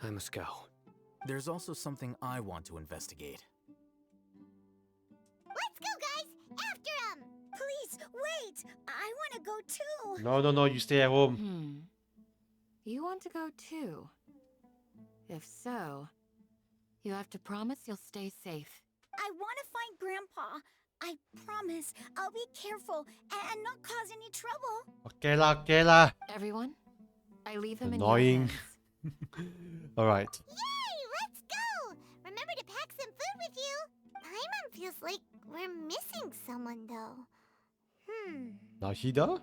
I must go. There's also something I want to investigate. Let's go, guys! After him! Please, wait! I want to go too! No, you stay at home. You want to go too? If so, you have to promise you'll stay safe. I want to find Grandpa. I promise I'll be careful and not cause any trouble. Okay lah. Everyone, I leave him Annoying. in your hands. Alright. Yay! Let's go! Remember to pack some food with you. Paimon feels like we're missing someone, though. Nahida?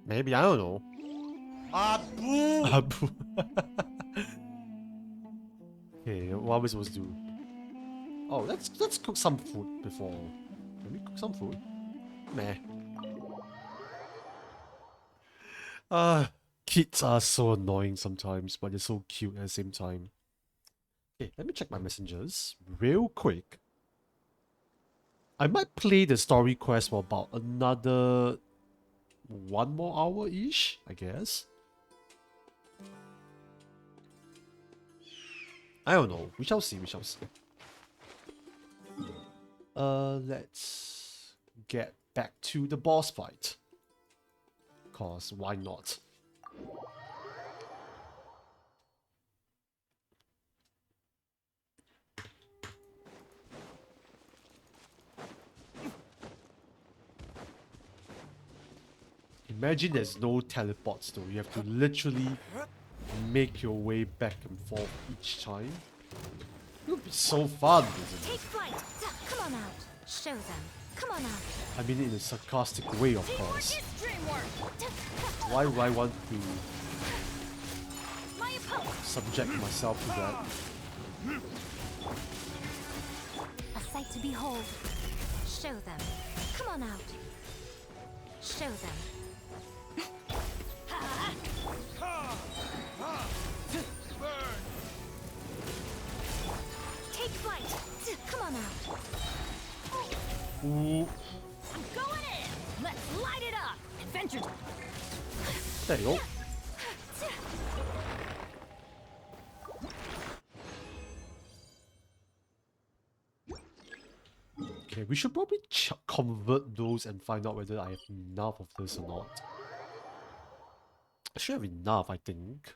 Maybe, I don't know. Abu! Abu. Okay, what are we supposed to do? Oh, let's cook some food before. Can we cook some food? Meh. Kids are so annoying sometimes, but they're so cute at the same time. Okay, let me check my messengers real quick. I might play the story quest for about another 1 more hour-ish, I guess. I don't know. We shall see, we shall see. Let's get back to the boss fight. Cause why not? Imagine there's no teleports though. You have to literally make your way back and forth each time. It would be so fun, isn't Take it? flight! Come on out. Show them. Come on out. I mean, in a sarcastic way, of course. Why would I want to My opponent. subject myself to that? A sight to behold. Show them. Come on out. Show them. Take fight! Come on out. Ooh, I'm going in! Let's light it up! Adventure! there you go. Okay, we should probably convert those and find out whether I have enough of this or not. I should have enough, I think.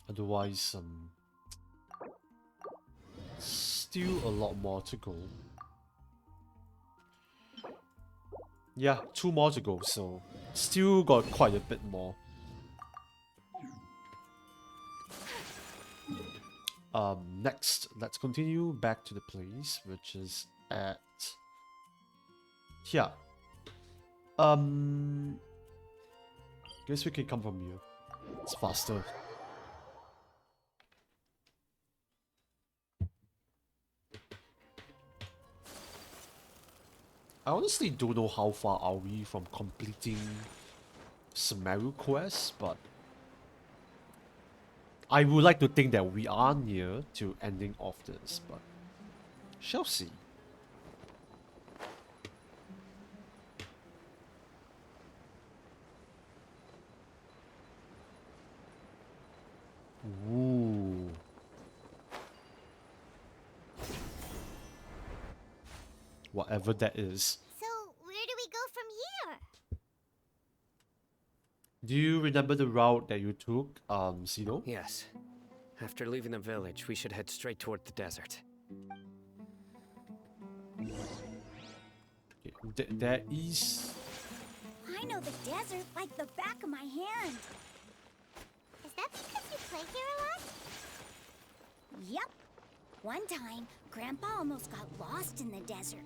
Otherwise, still a lot more to go. Yeah, 2 more to go, so still got quite a bit more. Next, let's continue back to the place, which is at here. Guess we can come from here. It's faster. I honestly don't know how far are we from completing Sumeru quest, but I would like to think that we are near to ending off this, but shall see. Ooh. Whatever that is. So, where do we go from here? Do you remember the route that you took, Sido? Yes. After leaving the village, we should head straight toward the desert. Okay, there is... I know the desert like the back of my hand. Is that because you play here a lot? Yep. One time, Grandpa almost got lost in the desert,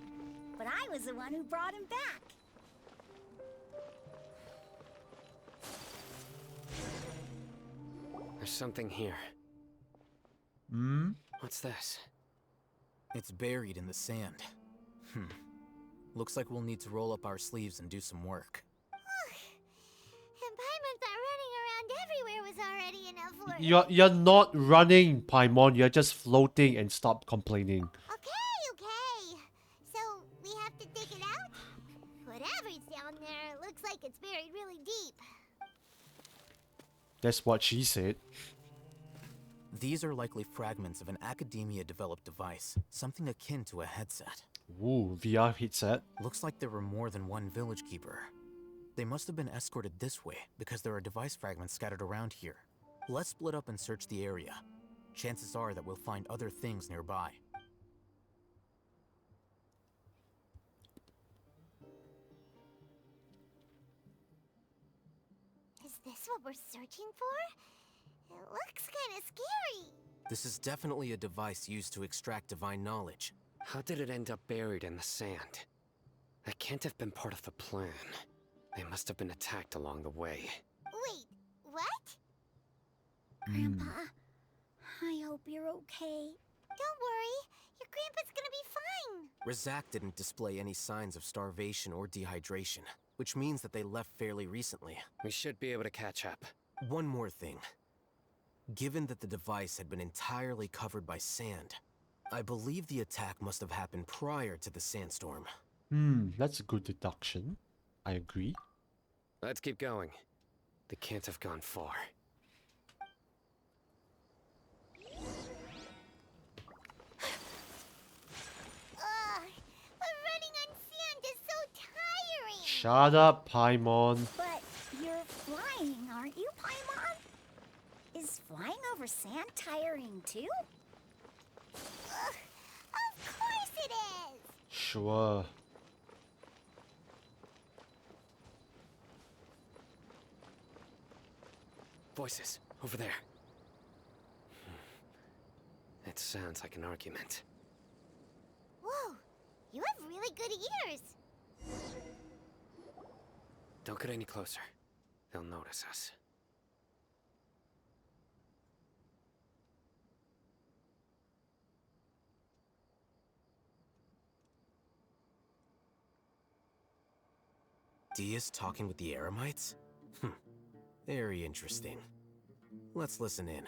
but I was the one who brought him back. There's something here. Hmm? What's this? It's buried in the sand. Looks like we'll need to roll up our sleeves and do some work. And Paimon thought running around everywhere was already enough work. You're not running, Paimon. You're just floating, and stop complaining. Okay. So, we have to dig it out? Whatever's down there looks like it's buried really deep. That's what she said. These are likely fragments of an academia-developed device, something akin to a headset. Ooh, VR headset. Looks like there were more than one village keeper. They must have been escorted this way because there are device fragments scattered around here. Let's split up and search the area. Chances are that we'll find other things nearby. Is this what we're searching for? It looks kind of scary. This is definitely a device used to extract divine knowledge. How did it end up buried in the sand? That can't have been part of the plan. They must have been attacked along the way. Wait, what? Grandpa, I hope you're okay. Don't worry, your grandpa's gonna be fine. Razak didn't display any signs of starvation or dehydration, which means that they left fairly recently. We should be able to catch up. One more thing. Given that the device had been entirely covered by sand, I believe the attack must have happened prior to the sandstorm. That's a good deduction. I agree. Let's keep going. They can't have gone far. But running on sand is so tiring. Shut up, Paimon. But you're flying, aren't you, Paimon? Is flying over sand tiring too? Of course it is. Sure. Voices, over there. It sounds like an argument. Whoa, you have really good ears. Don't get any closer. They'll notice us. Dia's talking with the Eremites? Very interesting. Let's listen in.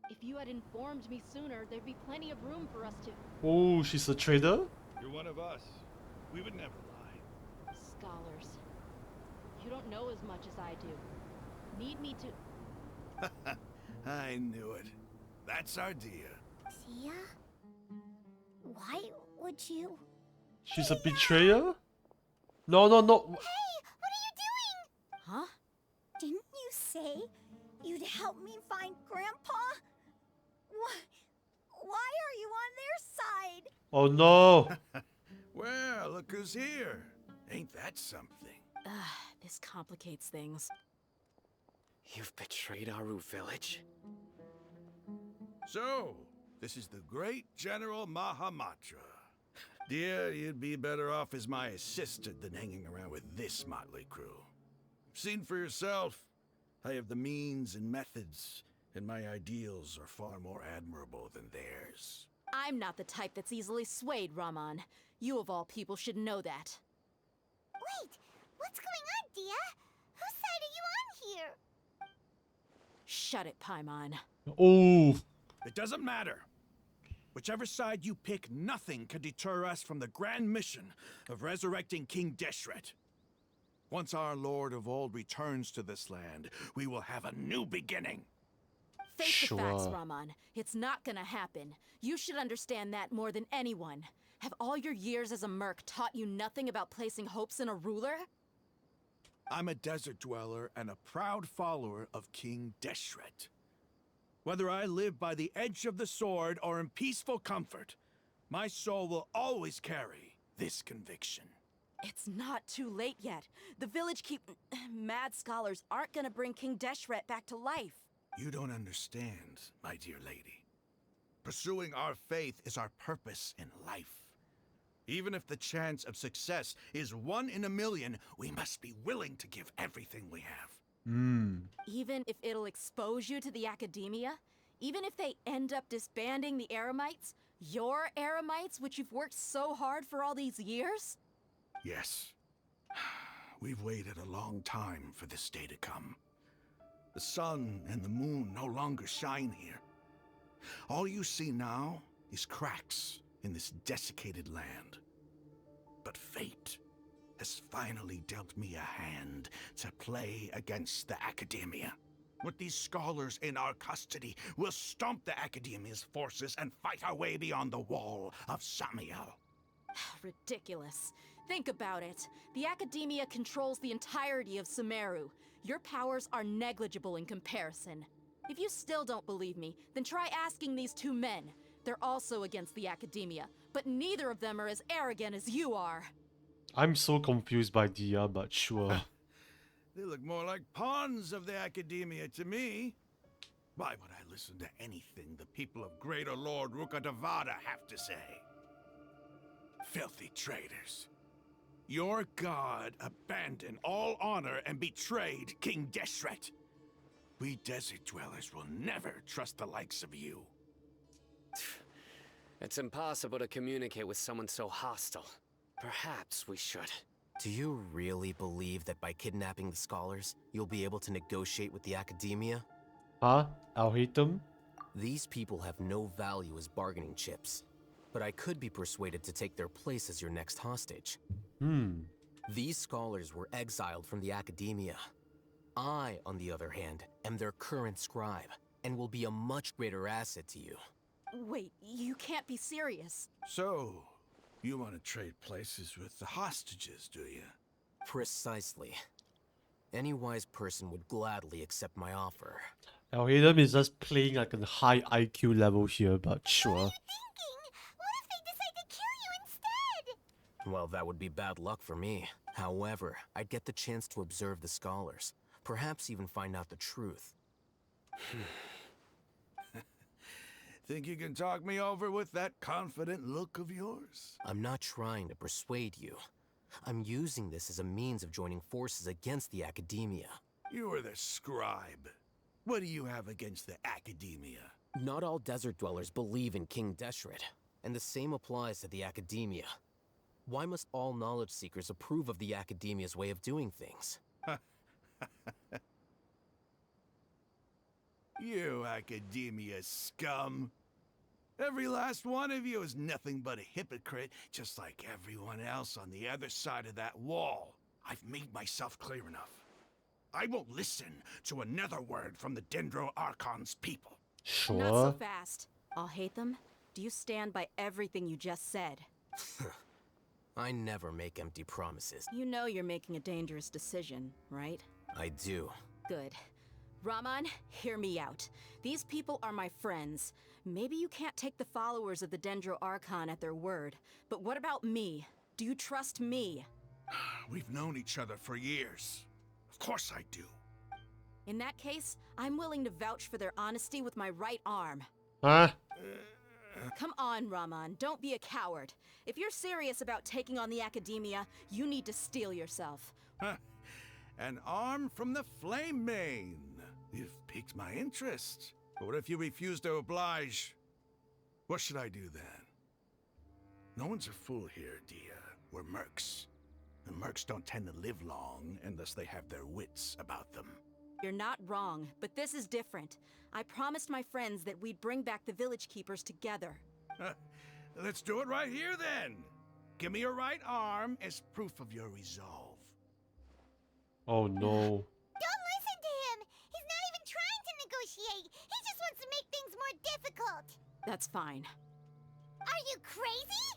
If you had informed me sooner, there'd be plenty of room for us to... Oh, she's a trader? You're one of us. We would never lie. Scholars. You don't know as much as I do. Need me to... I knew it. That's our Dia. Dia? Why would you? She's a betrayer? No, no, no. Hey, what are you doing? Huh? Didn't you say you'd help me find Grandpa? Why are you on their side? Oh no. Well, look who's here. Ain't that something? This complicates things. You've betrayed Aru Village? So, this is the great General Mahamatra. Dear, you'd be better off as my assistant than hanging around with this motley crew. Seen for yourself, I have the means and methods, and my ideals are far more admirable than theirs. I'm not the type that's easily swayed, Raman. You of all people should know that. Wait, what's going on, Dia? Whose side are you on here? Shut it, Paimon. Oh. It doesn't matter. Whichever side you pick, nothing can deter us from the grand mission of resurrecting King Deshret. Once our Lord of Old returns to this land, we will have a new beginning. Face the facts, Raman. It's not gonna happen. You should understand that more than anyone. Have all your years as a merc taught you nothing about placing hopes in a ruler? I'm a desert dweller and a proud follower of King Deshret. Whether I live by the edge of the sword or in peaceful comfort, my soul will always carry this conviction. It's not too late yet. The village mad scholars aren't gonna bring King Deshret back to life. You don't understand, my dear lady. Pursuing our faith is our purpose in life. Even if the chance of success is 1 in a million, we must be willing to give everything we have. Even if it'll expose you to the academia? Even if they end up disbanding the Eremites? Your Eremites, which you've worked so hard for all these years? Yes. We've waited a long time for this day to come. The sun and the moon no longer shine here. All you see now is cracks in this desiccated land. But fate has finally dealt me a hand to play against the Academia. With these scholars in our custody, we'll stomp the Academia's forces and fight our way beyond the wall of Samiel. Ridiculous. Think about it. The Academia controls the entirety of Sumeru. Your powers are negligible in comparison. If you still don't believe me, then try asking these 2 men. They're also against the Academia, but neither of them are as arrogant as you are. I'm so confused by Dia, but sure. They look more like pawns of the Academia to me. Why would I listen to anything the people of Greater Lord Rukkhadevada have to say? Filthy traitors. Your god abandoned all honor and betrayed King Deshret. We desert dwellers will never trust the likes of you. It's impossible to communicate with someone so hostile. Perhaps we should. Do you really believe that by kidnapping the scholars, you'll be able to negotiate with the Academia? Huh? I'll hate them? These people have no value as bargaining chips, but I could be persuaded to take their place as your next hostage. These scholars were exiled from the Academia. I, on the other hand, am their current scribe, and will be a much greater asset to you. Wait, you can't be serious. So, you want to trade places with the hostages, do you? Precisely. Any wise person would gladly accept my offer. Alhaitham is just playing like a high IQ level here, but sure. What are you thinking? What if they decide to kill you instead? Well, that would be bad luck for me. However, I'd get the chance to observe the scholars. Perhaps even find out the truth. Think you can talk me over with that confident look of yours? I'm not trying to persuade you. I'm using this as a means of joining forces against the Academia. You are the scribe. What do you have against the Academia? Not all desert dwellers believe in King Deshret, and the same applies to the Academia. Why must all knowledge seekers approve of the Academia's way of doing things? You Academia scum. Every last one of you is nothing but a hypocrite, just like everyone else on the other side of that wall. I've made myself clear enough. I won't listen to another word from the Dendro Archon's people. Not so Sure. fast. I'll hate them. Do you stand by everything you just said? I never make empty promises. You know you're making a dangerous decision, right? I do. Good. Raman, hear me out. These people are my friends. Maybe you can't take the followers of the Dendro Archon at their word, but what about me? Do you trust me? We've known each other for years. Of course I do. In that case, I'm willing to vouch for their honesty with my right arm. Huh? Come on, Raman, don't be a coward. If you're serious about taking on the Academia, you need to steel yourself. An arm from the Flame Mane. You've piqued my interest. But what if you refuse to oblige? What should I do then? No one's a fool here, Dia. We're mercs. And mercs don't tend to live long unless they have their wits about them. You're not wrong, but this is different. I promised my friends that we'd bring back the village keepers together. Let's do it right here then. Give me your right arm as proof of your resolve. Oh no. Don't listen to him! He's not even trying to negotiate! He just wants to make things more difficult! That's fine. Are you crazy?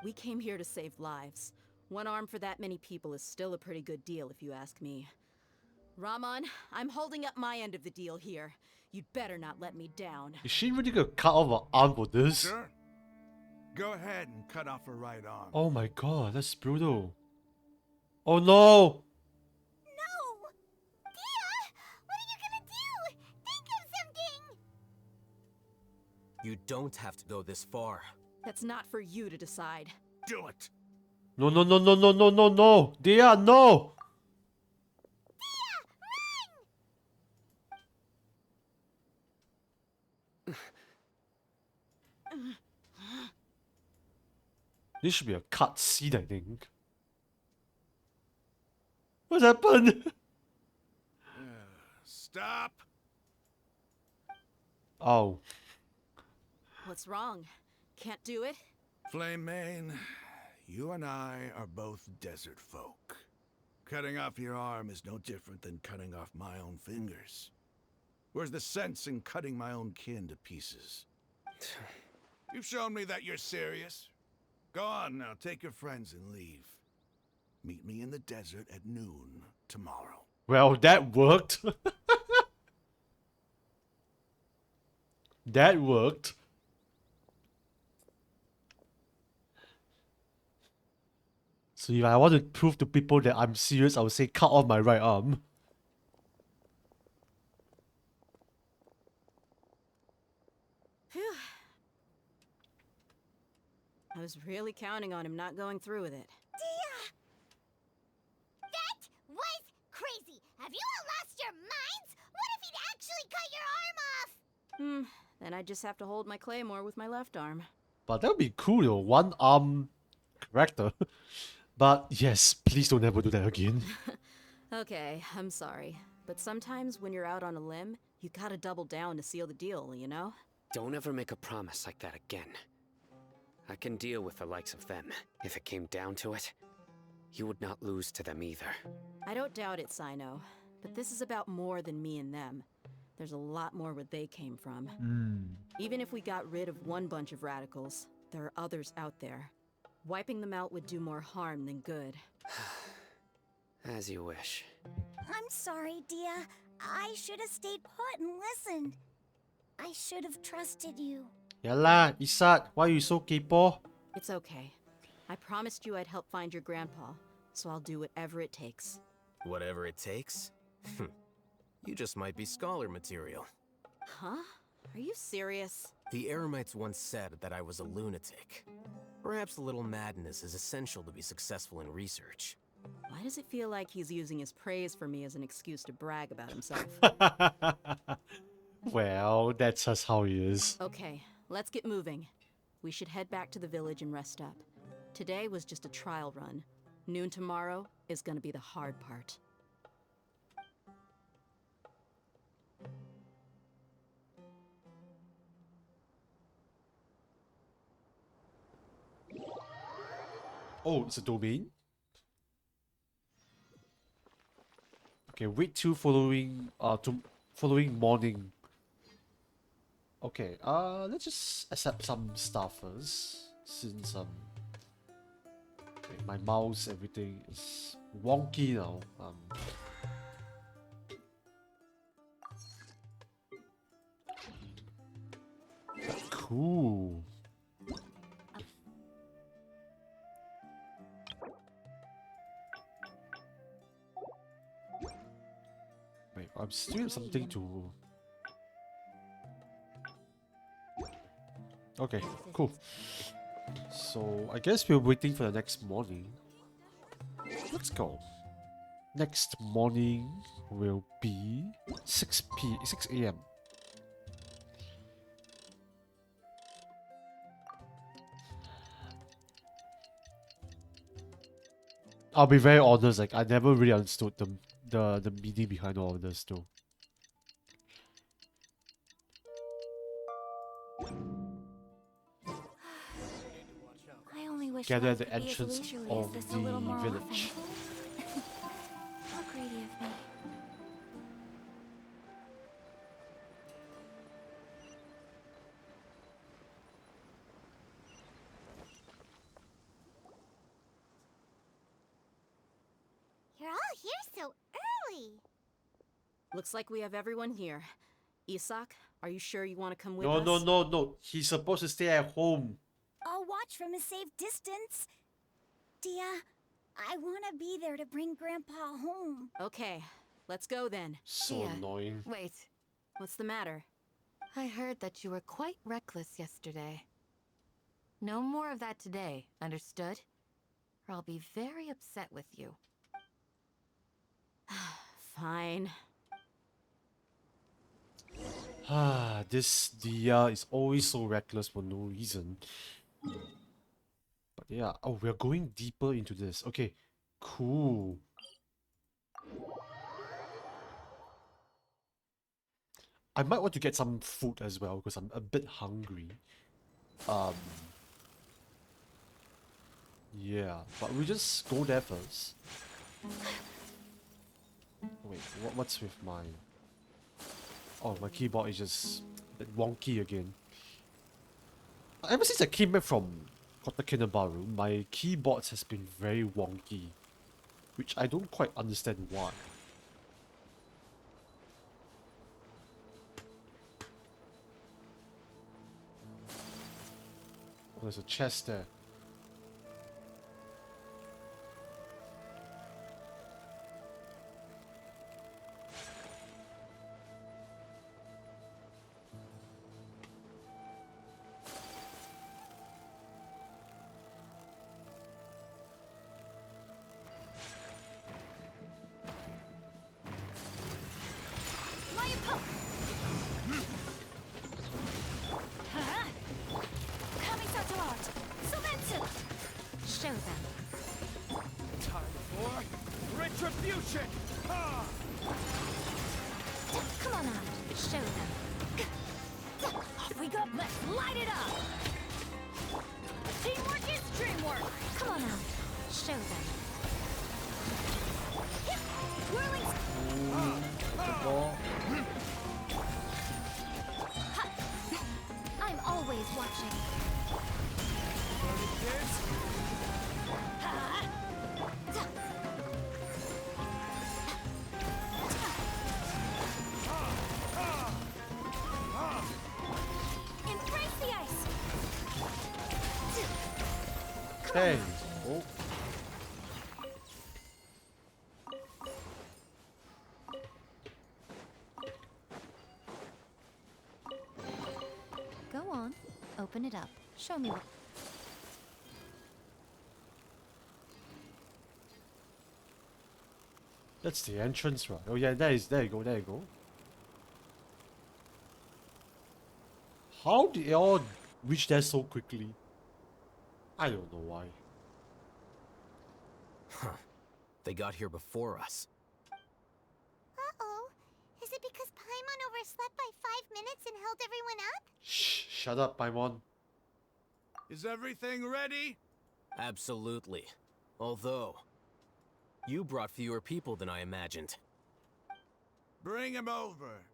We came here to save lives. One arm for that many people is still a pretty good deal, if you ask me. Raman, I'm holding up my end of the deal here. You'd better not let me down. Is she really gonna cut off her arm for this? Sure. Go ahead and cut off her right arm. Oh my god, that's brutal. Oh no! No! Dia! What are you gonna do? Think of something! You don't have to go this far. That's not for you to decide. Do it! No, no, no, no, no, no, no, no! Dia, no! This should be a cut scene, I think. What happened? Stop! Oh. What's wrong? Can't do it? Flame Mane, you and I are both desert folk. Cutting off your arm is no different than cutting off my own fingers. Where's the sense in cutting my own kin to pieces? You've shown me that you're serious. Go on now, take your friends and leave. Meet me in the desert at noon tomorrow. Well, that worked. That worked. So if I want to prove to people that I'm serious, I would say cut off my right arm. Phew. I was really counting on him not going through with it. Dia! That was crazy! Have you all lost your minds? What if he'd actually cut your arm off? Then I just have to hold my claymore with my left arm. But that would be cool, though. One arm character. But yes, please don't ever do that again. Okay, I'm sorry. But sometimes when you're out on a limb, you gotta double down to seal the deal, you know? Don't ever make a promise like that again. I can deal with the likes of them. If it came down to it, you would not lose to them either. I don't doubt it, Sino. But this is about more than me and them. There's a lot more where they came from. Even if we got rid of one bunch of radicals, there are others out there. Wiping them out would do more harm than good. As you wish. I'm sorry, Dia. I should have stayed put and listened. I should have trusted you. Yalah, Isat, why you so kepo? It's okay. I promised you I'd help find your grandpa, so I'll do whatever it takes. Whatever it takes? You just might be scholar material. Huh? Are you serious? The Eremites once said that I was a lunatic. Perhaps a little madness is essential to be successful in research. Why does it feel like he's using his praise for me as an excuse to brag about himself? Well, that's just how he is. Okay, let's get moving. We should head back to the village and rest up. Today was just a trial run. Noon tomorrow is gonna be the hard part. Oh, it's a domain? Okay, wait till following morning. Okay, let's just accept some stuff first. Since okay, my mouse, everything is wonky now. Cool. Wait, I'm still something to. Okay, cool. So I guess we're waiting for the next morning. Let's go. Next morning will be 6 a.m. I'll be very honest, like I never really understood the meaning behind all of this though. I only wish Gather life at the could be as entrance leisurely of as this a little more the village. often. How greedy of me. You're all here so early. Looks like we have everyone here. Isak, are you sure you want to come with No, us? no, no, no. He's supposed to stay at home. I'll watch from a safe distance. Dia, I want to be there to bring Grandpa home. Okay, let's go then. So Tia, annoying. Wait, What's the matter? I heard that you were quite reckless yesterday. No more of that today, understood? Or I'll be very upset with you. Fine. Ah, this Dia is always so reckless for no reason. But yeah, oh, we're going deeper into this. Okay, cool. I might want to get some food as well because I'm a bit hungry. Yeah, but we just go there first. Wait, what's with my... Oh, my keyboard is just a bit wonky again. Ever since I came back from Kota Kinabalu, my keyboard has been very wonky. Which I don't quite understand why. Oh, there's a chest there. Show them. Time for retribution! Ha! Come on out. Show them. Off we go. Let's light it up. Teamwork is dreamwork. Come on out. Show them. Whirling. I'm always watching. Embrace the ice. Hey. Oh. Go on. Open it up. Show me what. That's the entrance, right? Oh yeah, there you go, there you go. How did they all reach there so quickly? I don't know why. They got here before us. Uh-oh. Is it because Paimon overslept by 5 minutes and held everyone up? Shh, shut up, Paimon. Is everything ready? Absolutely. Although, you brought fewer people than I imagined. Bring him over.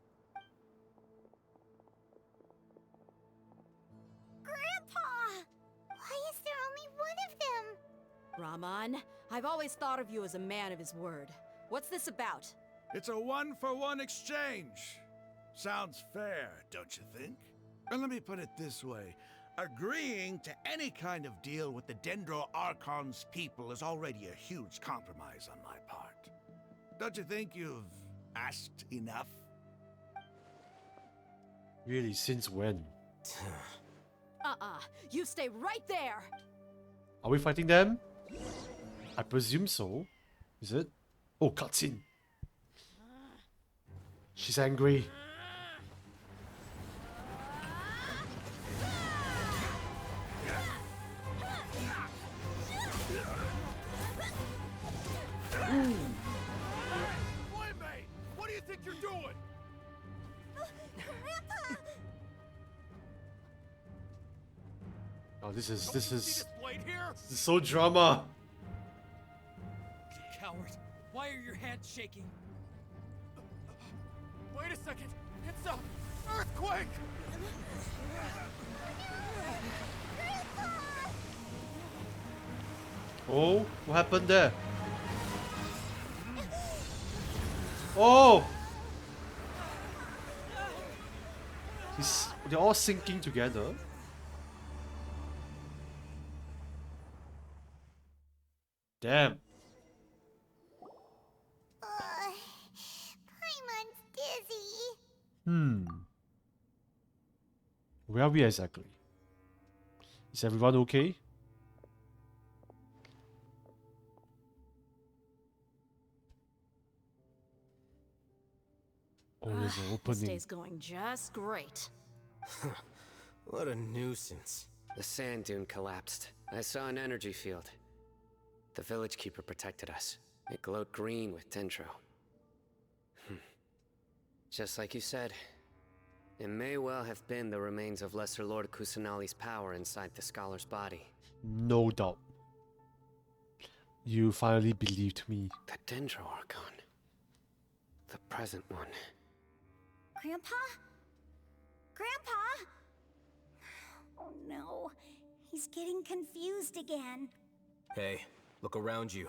Grandpa! Why is there only one of them? Raman, I've always thought of you as a man of his word. What's this about? It's a one-for-one exchange. Sounds fair, don't you think? And let me put it this way. Agreeing to any kind of deal with the Dendro Archon's people is already a huge compromise on my part. Don't you think you've asked enough? Really, since when? You stay right there! Are we fighting them? I presume so. Is it? Oh, cutscene. She's angry. Playmate! What do you think you're doing? Grandpa! Oh, this is See this blade here? so drama. Coward, why are your hands shaking? Wait a second! It's a earthquake! Oh, what happened there? Oh! They're all sinking together. Damn. Paimon's dizzy. Where are we exactly? Is everyone okay? Oh, there's an This opening. day's going just great. What a nuisance. The sand dune collapsed. I saw an energy field. The village keeper protected us. It glowed green with Dendro. Just like you said, it may well have been the remains of Lesser Lord Kusanali's power inside the scholar's body. No doubt. You finally believed me. The Dendro Archon. The present one. Grandpa? Grandpa? Oh no, he's getting confused again. Hey, look around you.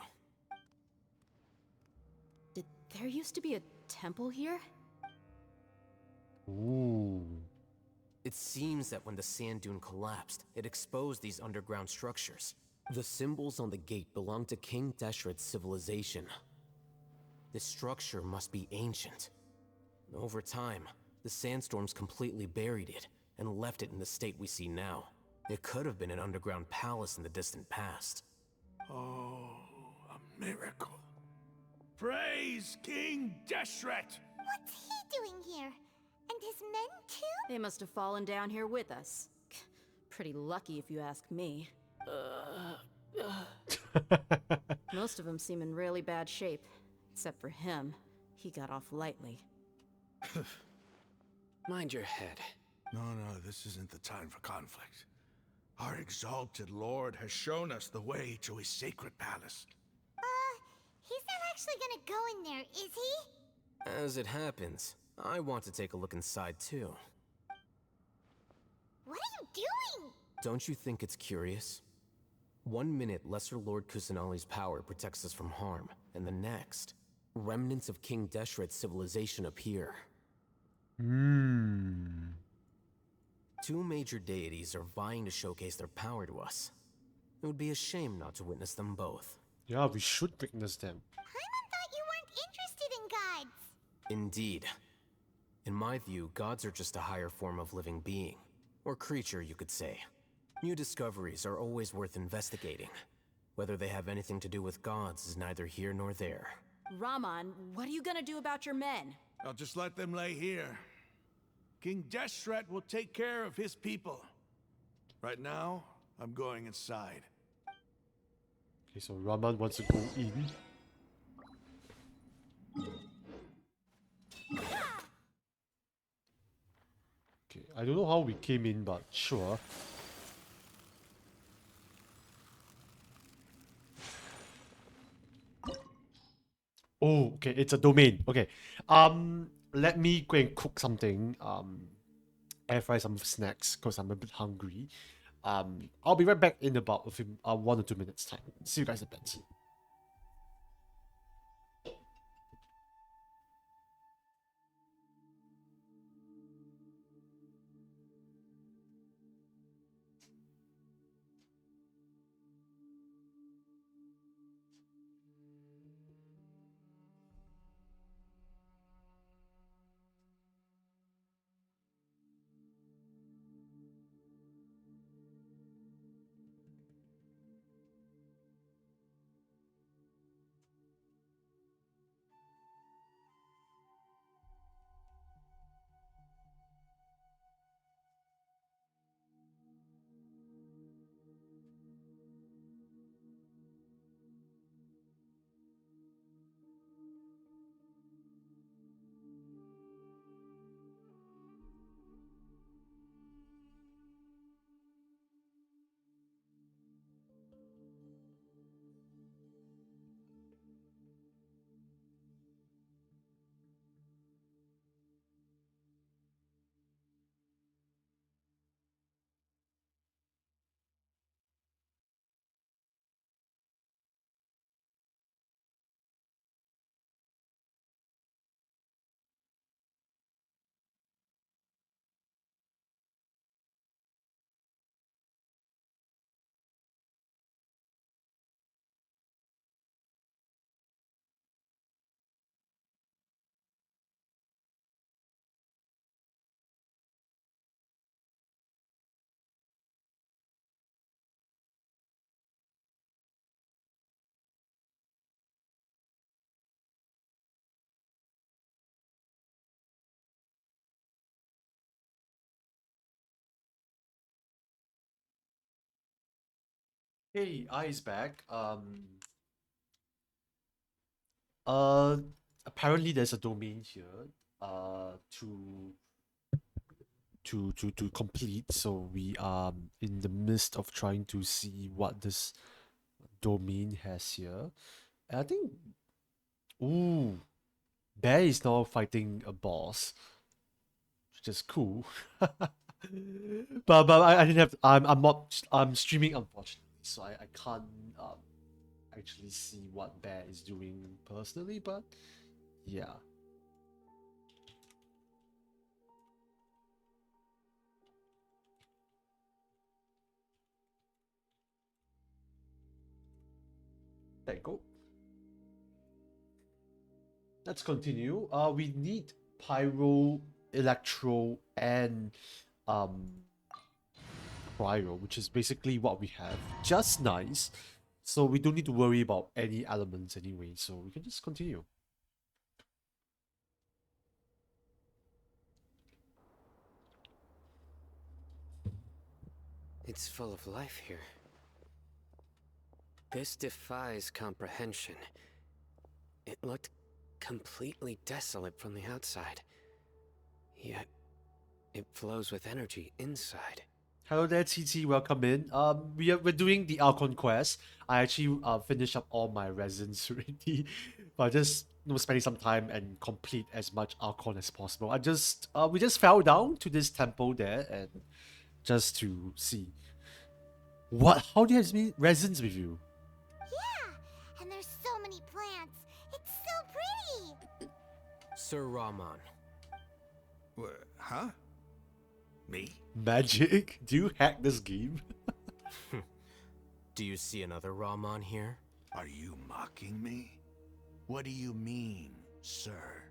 Did there used to be a temple here? Ooh. It seems that when the sand dune collapsed, it exposed these underground structures. The symbols on the gate belong to King Deshret's civilization. This structure must be ancient. Over time, the sandstorms completely buried it and left it in the state we see now. It could have been an underground palace in the distant past. Oh, a miracle. Praise King Deshret! What's he doing here? And his men too? They must have fallen down here with us. Pretty lucky if you ask me. Most of them seem in really bad shape. Except for him. He got off lightly. Mind your head. No, this isn't the time for conflict. Our exalted lord has shown us the way to his sacred palace. He's not actually gonna go in there, is he? As it happens, I want to take a look inside too. What are you doing? Don't you think it's curious? 1 minute, Lesser Lord Kusanali's power protects us from harm, and the next, remnants of King Deshret's civilization appear. Two major deities are vying to showcase their power to us. It would be a shame not to witness them both. Yeah, we should witness them. Paimon thought you weren't interested in gods. Indeed. In my view, gods are just a higher form of living being. Or creature, you could say. New discoveries are always worth investigating. Whether they have anything to do with gods is neither here nor there. Raman, what are you gonna do about your men? I'll just let them lay here. King Deshret will take care of his people. Right now, I'm going inside. Okay, so Raman wants to go in. I don't know how we came in, but sure. Oh, okay, it's a domain. Okay. Let me go and cook something. Air fry some snacks because I'm a bit hungry. I'll be right back in about 1 or 2 minutes time. See you guys in a bit. Hey, I's back. Uh, Apparently there's a domain here. To complete. So we are in the midst of trying to see what this domain has here. And I think, ooh, Bear is now fighting a boss, which is cool. But I didn't have. I'm not. I'm streaming unfortunately, so I can't actually see what Bear is doing personally. But yeah. There you go. Let's continue. We need pyro, electro, and um cryo, which is basically what we have. Just nice. So we don't need to worry about any elements anyway. So we can just continue. It's full of life here. This defies comprehension. It looked completely desolate from the outside. Yet, it flows with energy inside. Hello there, TT. Welcome in. We're doing the Archon quest. I actually finished up all my resins already, but just spending some time and complete as much Archon as possible. We just fell down to this temple there and just to see what. How do you have many resins with you? Yeah, and there's so many plants. It's so pretty. Sir Rahman. Huh? Me? Magic? Do you hack this game? Do you see another Rahman here? Are you mocking me? What do you mean, sir?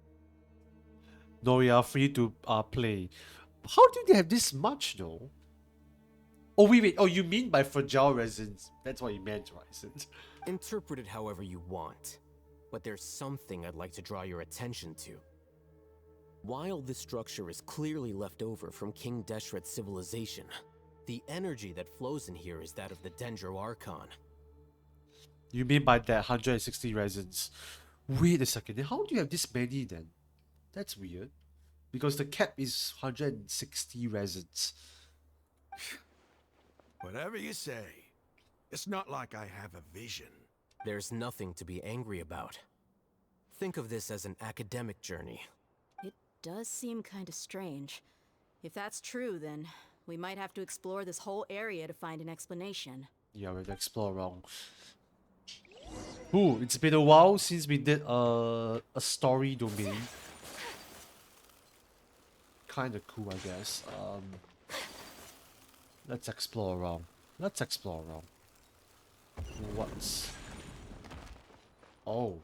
No, you are free to play. How do they have this much though? Oh wait. Oh, you mean by fragile resins? That's what you meant, right? Interpret it however you want, but there's something I'd like to draw your attention to. While this structure is clearly left over from King Deshret's civilization, the energy that flows in here is that of the Dendro Archon. You mean by that 160 resins? Wait a second. Then how do you have this many then? That's weird. because the cap is 160 resins. Whatever you say. It's not like I have a vision. There's nothing to be angry about. Think of this as an academic journey. It does seem kind of strange. If that's true, then we might have to explore this whole area to find an explanation. Yeah, we'll explore around. Ooh, it's been a while since we did a story domain. Kinda cool, I guess. Let's explore around. Let's explore around. What's... Oh.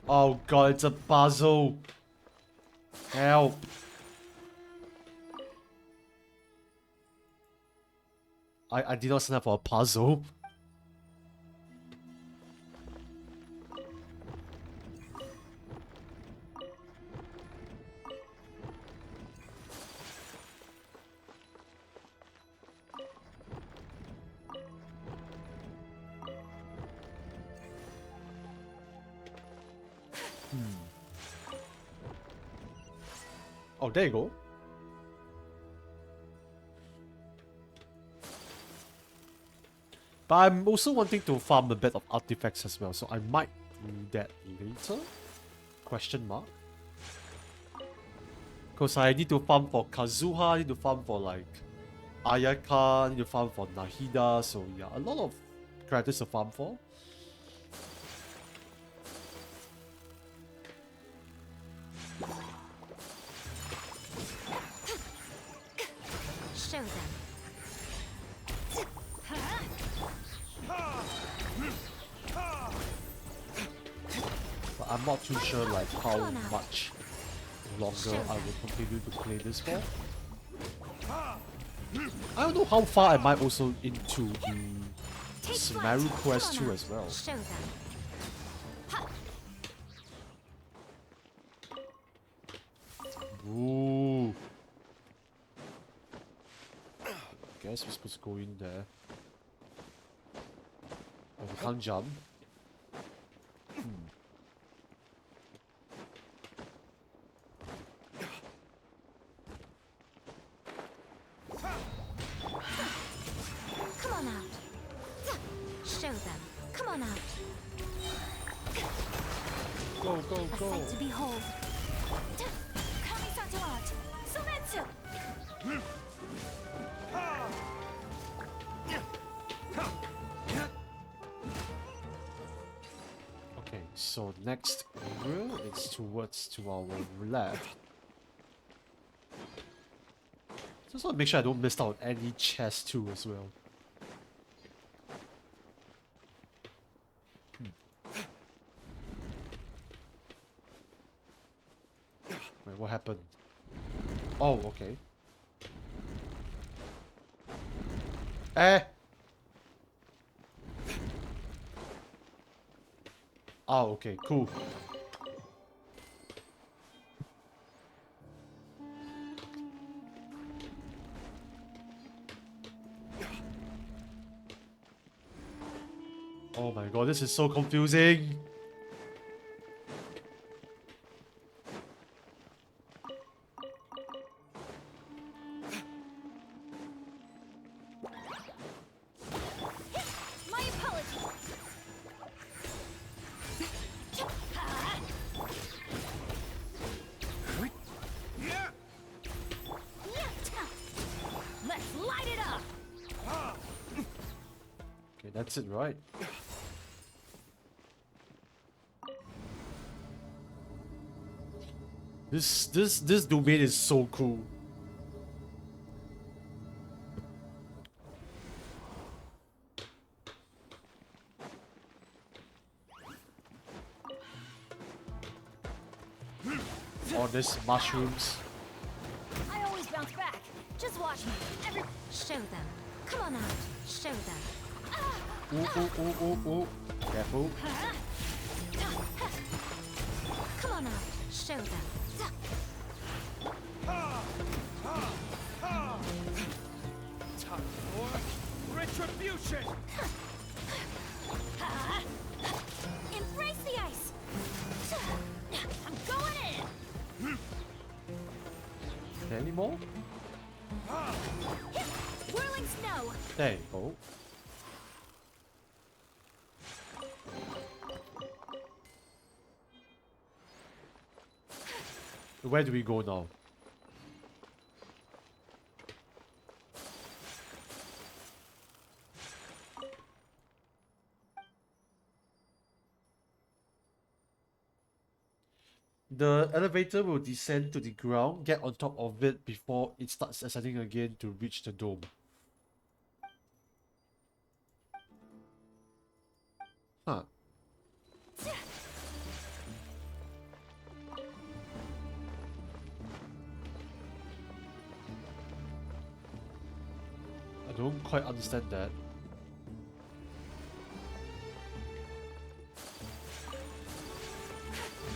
Oh god, it's a puzzle. Help. I did not sign up for a puzzle. Oh, there you go. But I'm also wanting to farm a bit of artifacts as well, so I might do that later? Question mark? Because I need to farm for Kazuha, I need to farm for like Ayaka, I need to farm for Nahida, so yeah, a lot of characters to farm for. Show them. But I'm not too sure like how much longer I will continue to play this for. I don't know how far I might also into the Sumeru quest too as well. Show them. Ooh. Guess we're supposed to go in there. Oh, we can't jump. Come on out. Show them. Come on out. Go, go, A go. sight to behold. Kamisato art. Sumetsu. Okay, so next area is towards to our left. Just want to make sure I don't miss out on any chests too as well. Wait, what happened? Oh, okay. Eh! Oh, okay, cool. Oh my god, this is so confusing. My apologies. Let's light it up! Okay, that's it, right? This domain is so cool. All these mushrooms. I always bounce back. Just watch me. Show them. Come on out. Show them. Ooh, ooh, ooh, ooh, ooh. Careful. Come on out. Show them. Time for retribution! there any more? Whirling snow. There you go. Where do we go now? The elevator will descend to the ground, get on top of it before it starts ascending again to reach the dome. Huh. I don't quite understand that.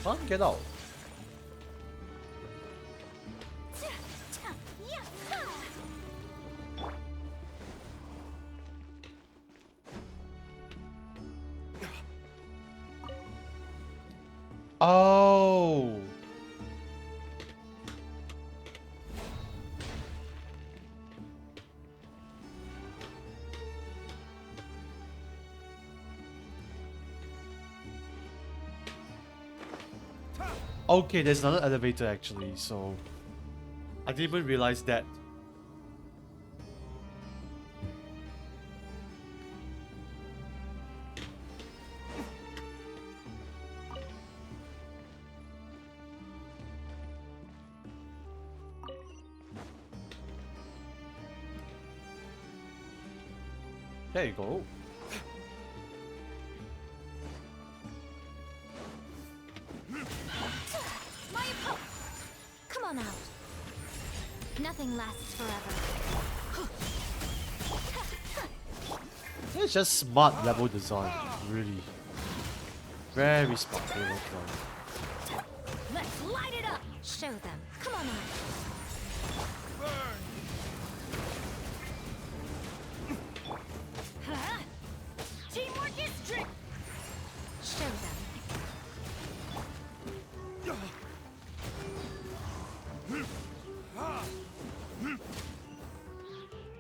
Can't get out. Oh. Okay, there's another elevator actually, so I didn't even realize that. There you go. Come on out. Nothing lasts forever. It's just smart level design, really. Very smart level design. Let's light it up. Show them. Come on out. Teamwork is strict. Show them.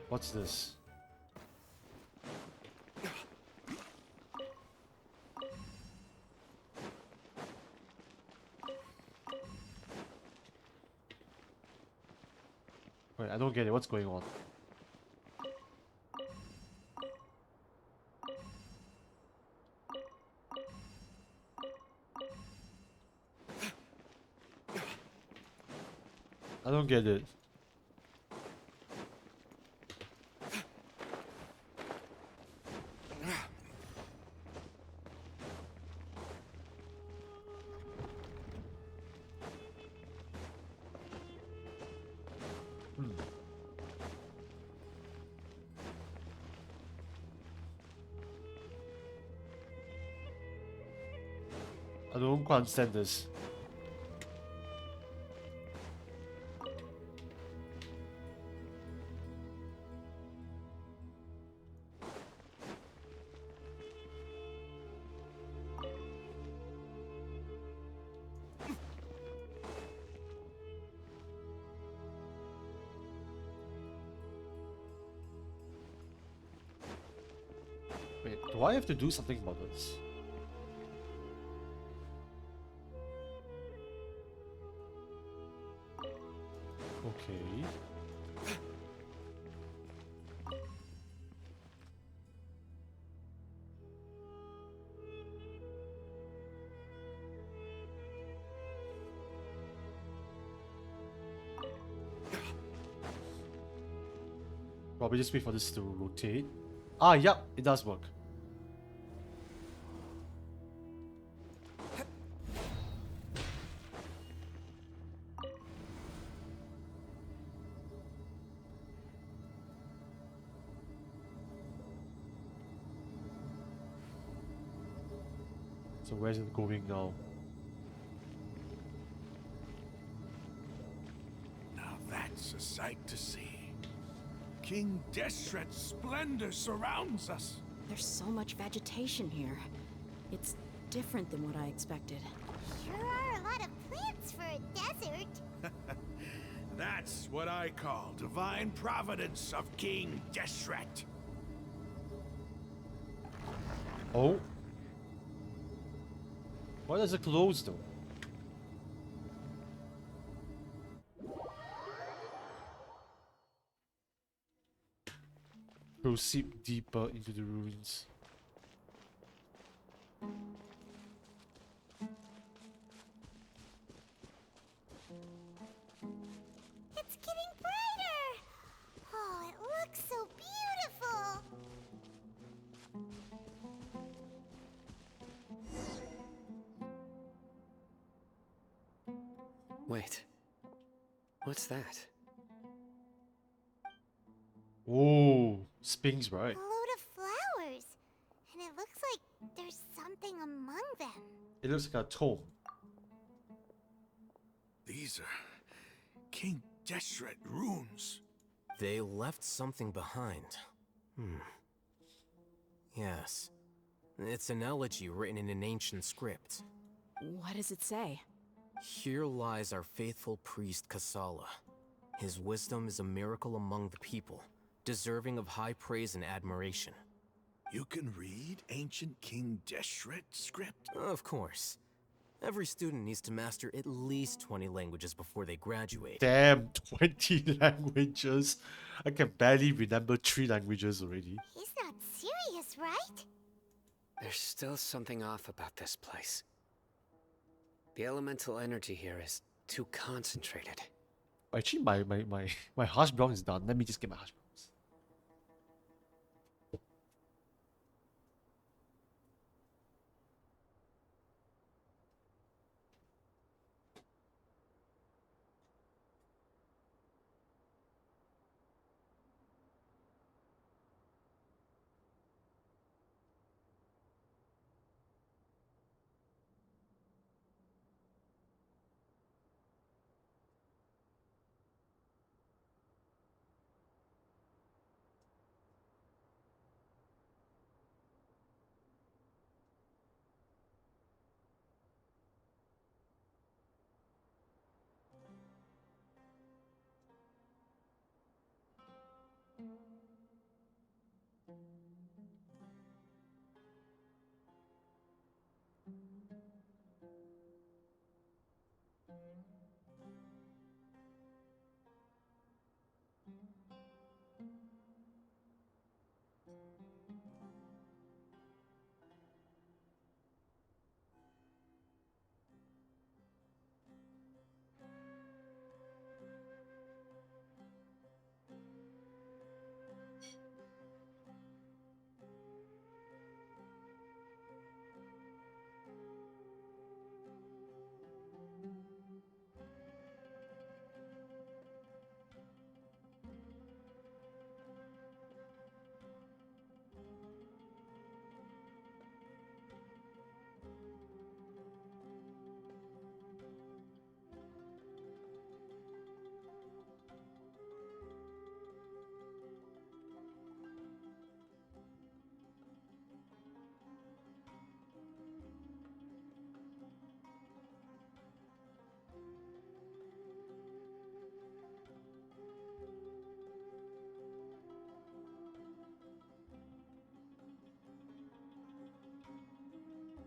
What's this? Wait, I don't get it. What's going on? I don't get it. I don't quite understand this. Wait, do I have to do something about this? Okay. Probably just wait for this to rotate. Ah, yep, it does work. So where's it going now? Now that's a sight to see. King Deshret's splendor surrounds us. There's so much vegetation here. It's different than what I expected. Sure are a lot of plants for a desert. That's what I call divine providence of King Deshret. Oh. Why does it close though? Proceed deeper into the ruins. It's getting brighter! Oh, it looks so beautiful! Wait. What's that? Oh, Sphinx, right? A load of flowers. And it looks like there's something among them. It looks like a tome. These are King Deshret runes. They left something behind. Yes. It's an elegy written in an ancient script. What does it say? Here lies our faithful priest Kasala. His wisdom is a miracle among the people, deserving of high praise and admiration. You can read ancient King Deshret script? Of course. Every student needs to master at least 20 languages before they graduate. Damn, 20 languages. I can barely remember 3 languages already. He's not serious, right? There's still something off about this place. The elemental energy here is too concentrated. Actually, my hash brown is done. Let me just get my hash browns.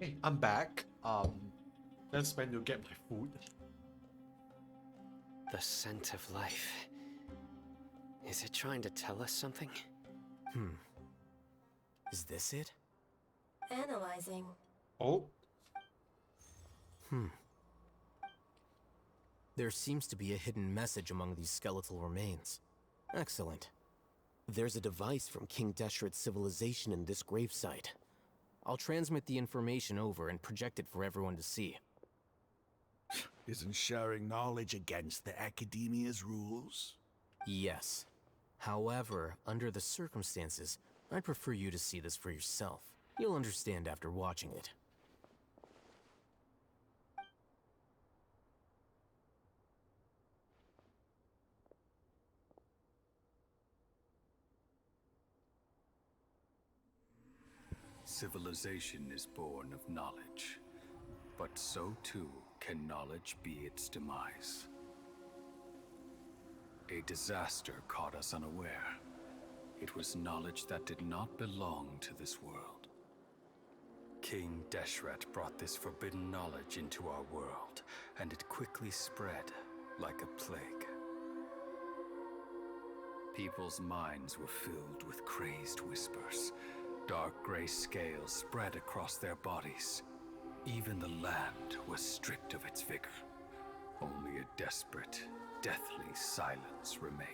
Hey, I'm back. That's when you get my food. The scent of life. Is it trying to tell us something? Is this it? Analyzing. Oh. There seems to be a hidden message among these skeletal remains. Excellent. There's a device from King Deshret's civilization in this gravesite. I'll transmit the information over and project it for everyone to see. Isn't sharing knowledge against the Academia's rules? Yes. However, under the circumstances, I'd prefer you to see this for yourself. You'll understand after watching it. Civilization is born of knowledge, but so too can knowledge be its demise. A disaster caught us unaware. It was knowledge that did not belong to this world. King Deshret brought this forbidden knowledge into our world, and it quickly spread like a plague. People's minds were filled with crazed whispers. Dark gray scales spread across their bodies. Even the land was stripped of its vigor. Only a desperate, deathly silence remained.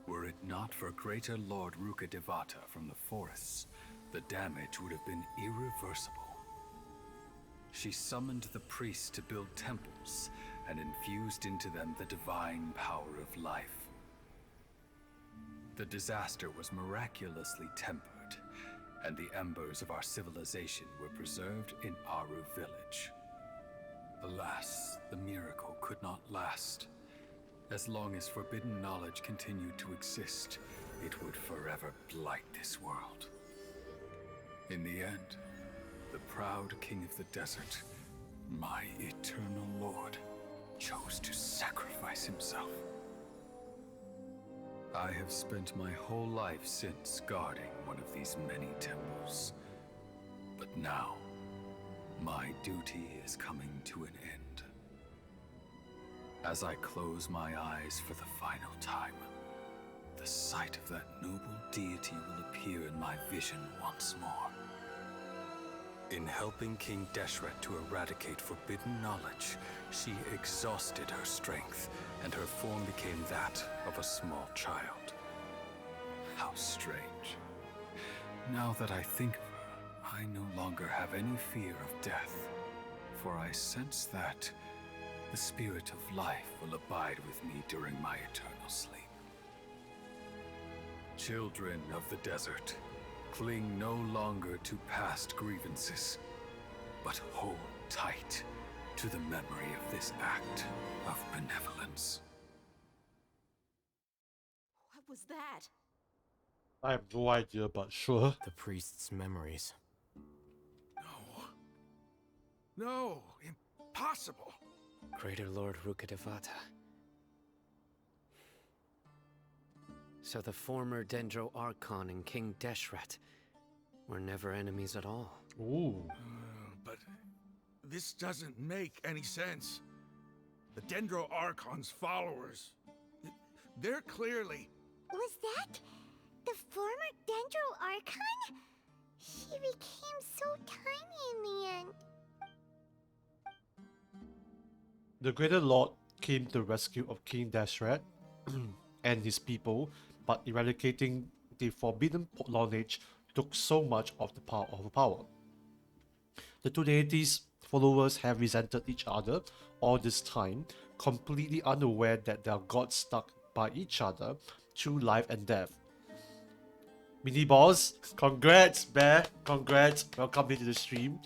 Were it not for Greater Lord Rukkhadevata from the forests, the damage would have been irreversible. She summoned the priests to build temples and infused into them the divine power of life. The disaster was miraculously tempered, and the embers of our civilization were preserved in Aru village. Alas, the miracle could not last. As long as forbidden knowledge continued to exist, it would forever blight this world. In the end, the proud king of the desert, my eternal lord, chose to sacrifice himself. I have spent my whole life since guarding one of these many temples. But now, my duty is coming to an end. As I close my eyes for the final time, the sight of that noble deity will appear in my vision once more. In helping King Deshret to eradicate forbidden knowledge, she exhausted her strength, and her form became that of a small child. How strange. Now that I think of her, I no longer have any fear of death, for I sense that the spirit of life will abide with me during my eternal sleep. Children of the desert, cling no longer to past grievances, but hold tight to the memory of this act of benevolence. What was that? I have no idea, but sure. The priest's memories. No, impossible. Greater Lord Rukkhadevata. So the former Dendro Archon and King Deshret were never enemies at all. Ooh. But this doesn't make any sense. The Dendro Archon's followers, they're clearly... Was that the former Dendro Archon? She became so tiny in the end. The Greater Lord came to the rescue of King Deshret and his people, but eradicating the forbidden knowledge took so much of the power. The two deities' followers have resented each other all this time, completely unaware that they are gods stuck by each other through life and death. Mini boss, congrats, Bear, congrats, welcome into the stream.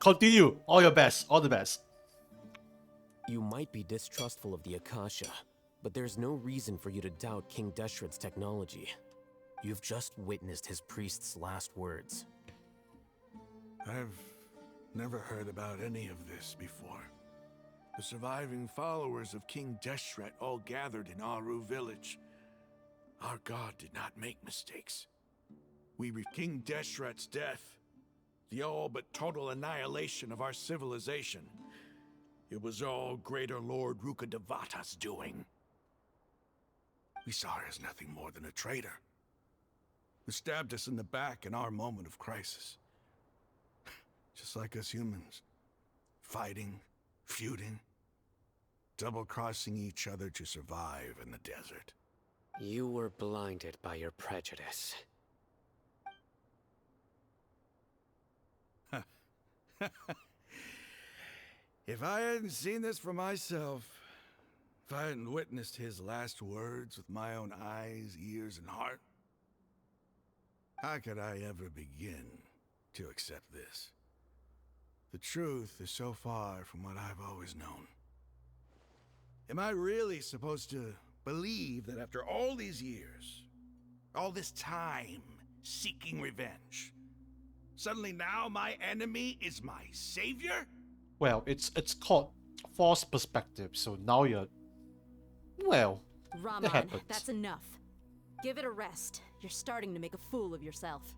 Continue, all your best, all the best. You might be distrustful of the Akasha, but there's no reason for you to doubt King Deshret's technology. You've just witnessed his priest's last words. I've never heard about any of this before. The surviving followers of King Deshret all gathered in Aru village. Our god did not make mistakes. King Deshret's death, the all but total annihilation of our civilization, it was all Greater Lord Rukkhadevata's doing. We saw her as nothing more than a traitor, who stabbed us in the back in our moment of crisis. Just like us humans. Fighting, feuding, double-crossing each other to survive in the desert. You were blinded by your prejudice. If I hadn't seen this for myself, if I hadn't witnessed his last words with my own eyes, ears, and heart, how could I ever begin to accept this? The truth is so far from what I've always known. Am I really supposed to believe that after all these years, all this time seeking revenge, suddenly now my enemy is my savior? Well, it's called false perspective, so now you're Well, it Rahman, happens. that's enough. Give it a rest. You're starting to make a fool of yourself.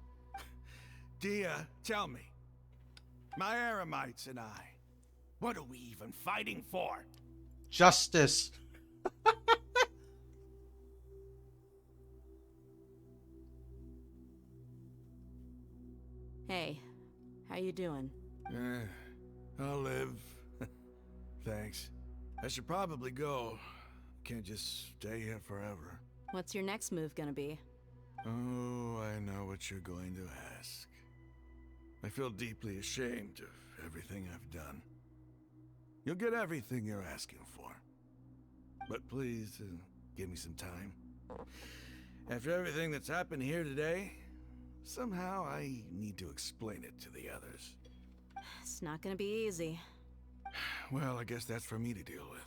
Dia, tell me. My Eremites and I, what are we even fighting for? Justice. Hey, how you doing? I'll live. Thanks. I should probably go. Can't just stay here forever. What's your next move gonna be? Oh, I know what you're going to ask. I feel deeply ashamed of everything I've done. You'll get everything you're asking for. But please, give me some time. After everything that's happened here today, somehow I need to explain it to the others. It's not gonna be easy. Well, I guess that's for me to deal with.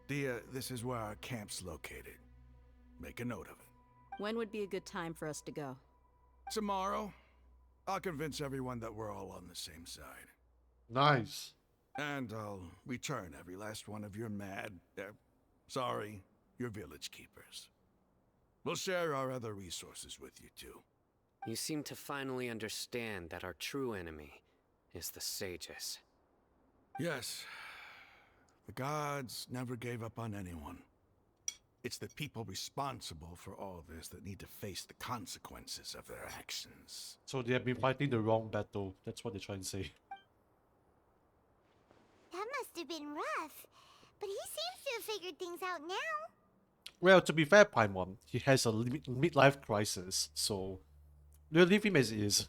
Dia, this is where our camp's located. Make a note of it. When would be a good time for us to go? Tomorrow. I'll convince everyone that we're all on the same side. Nice. And I'll return every last one of your your village keepers. We'll share our other resources with you too. You seem to finally understand that our true enemy is the sages. Yes. The gods never gave up on anyone. It's the people responsible for all this that need to face the consequences of their actions. So they have been fighting the wrong battle. That's what they're trying to say. That must have been rough. But he seems to have figured things out now. Well, to be fair, Paimon, he has a midlife crisis, so we'll leave him as is.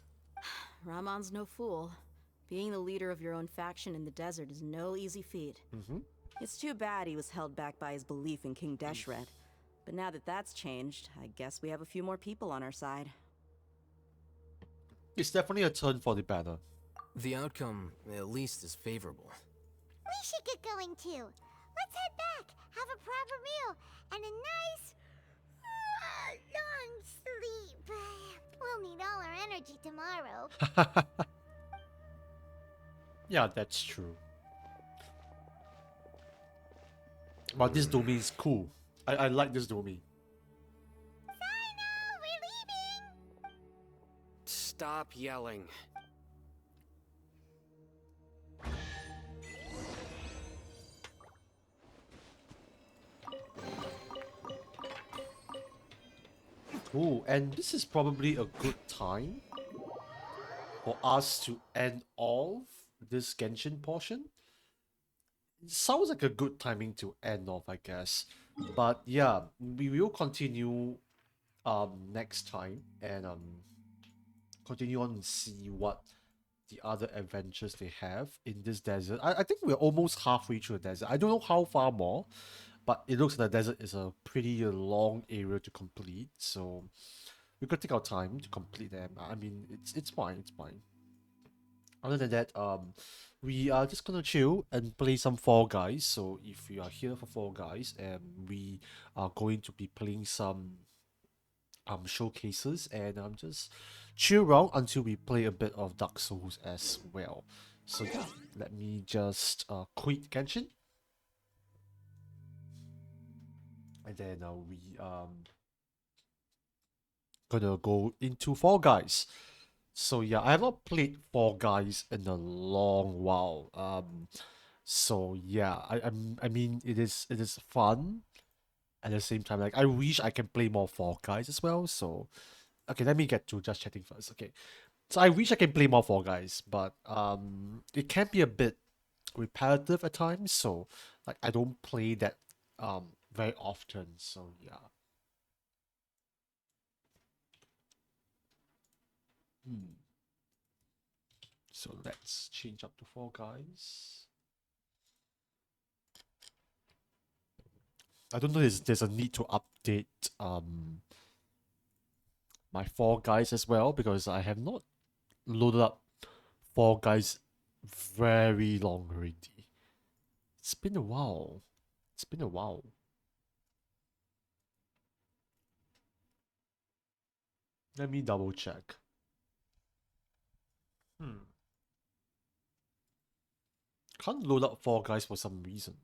Rahman's no fool. Being the leader of your own faction in the desert is no easy feat. It's too bad he was held back by his belief in King Deshret. But now that that's changed, I guess we have a few more people on our side. It's definitely a turn for the better. The outcome, at least, is favorable. We should get going too. Let's head back, have a proper meal, and a nice, long sleep. We'll need all our energy tomorrow. Yeah, that's true. But this domain is cool. I like this domain. Sino, we're leaving! Stop yelling. Cool, and this is probably a good time for us to end off this Genshin portion. It sounds like a good timing to end off, I guess. But yeah, we will continue next time and continue on and see what the other adventures they have in this desert. I think we're almost halfway through the desert. I don't know how far more, but it looks like the desert is a pretty long area to complete, so we could take our time to complete them. I mean, it's fine, it's fine. Other than that, we are just gonna chill and play some Fall Guys. So if you are here for Fall Guys, we are going to be playing some showcases and just chill around until we play a bit of Dark Souls as well. So yeah, let me just quit Genshin. And then we gonna go into Fall Guys. So yeah, I have not played Fall Guys in a long while. So yeah, I mean it is fun. At the same time, like I wish I can play more Fall Guys as well. So okay, let me get to just chatting first. Okay, so I wish I can play more Fall Guys, but it can be a bit repetitive at times. So like I don't play that very often. So yeah. So let's change up to Fall Guys. I don't know if there's a need to update my Fall Guys as well, because I have not loaded up Fall Guys very long already. It's been a while. It's been a while. Let me double check. Can't load up Fall Guys for some reason.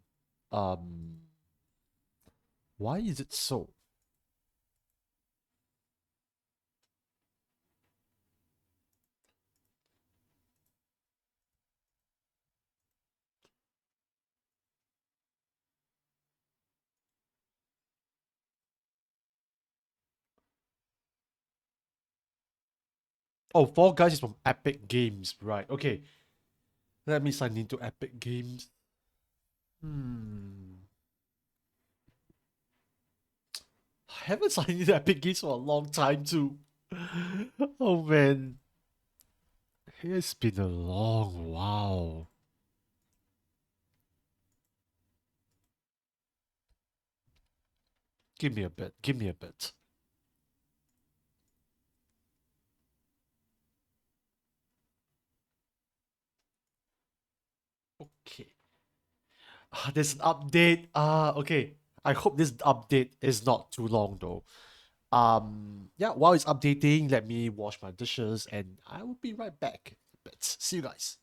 Why is it so? Oh, Fall Guys is from Epic Games, right? Okay, let me sign into Epic Games. Hmm. I haven't signed into Epic Games for a long time too. Oh man, it's been a long while. Give me a bit. Give me a bit. Okay. There's an update. Okay. I hope this update is not too long though. Yeah, while it's updating, let me wash my dishes and I will be right back. But see you guys.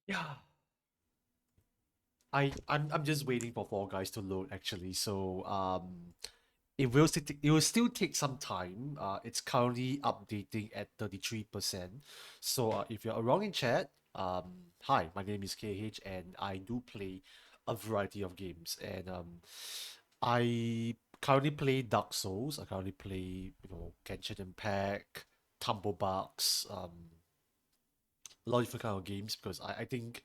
Yeah. I'm just waiting for Fall Guys to load actually. So it will still take some time. It's currently updating at 33%. So if you're around in chat, hi, my name is KH and I do play a variety of games. And I currently play Dark Souls. I currently play, Genshin Impact, Tumblebugs, a lot of different kind of games because I think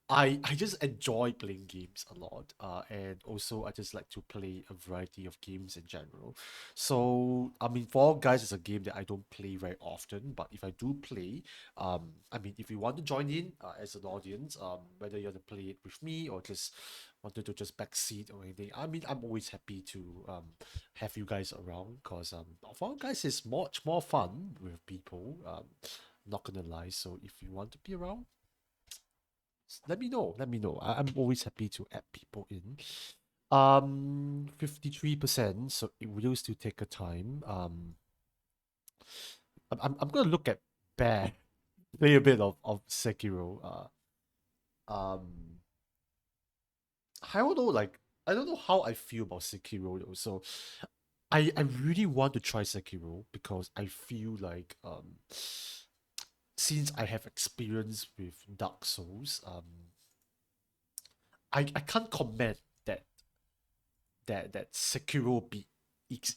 I just enjoy playing games a lot, and also I just like to play a variety of games in general. So I mean, Fall Guys is a game that I don't play very often, but if I do play, I mean, if you want to join in as an audience, whether you want to play it with me or just wanted to just backseat or anything, I mean, I'm always happy to have you guys around because Fall Guys is much more fun with people. Not gonna lie. So if you want to be around, let me know. Let me know. I'm always happy to add people in. 53%. So it will still take a time. I'm gonna look at Bear play a bit of Sekiro. Um, I don't know. Like I don't know how I feel about Sekiro though. So I really want to try Sekiro because I feel like since I have experience with Dark Souls, I can't comment that that Sekiro be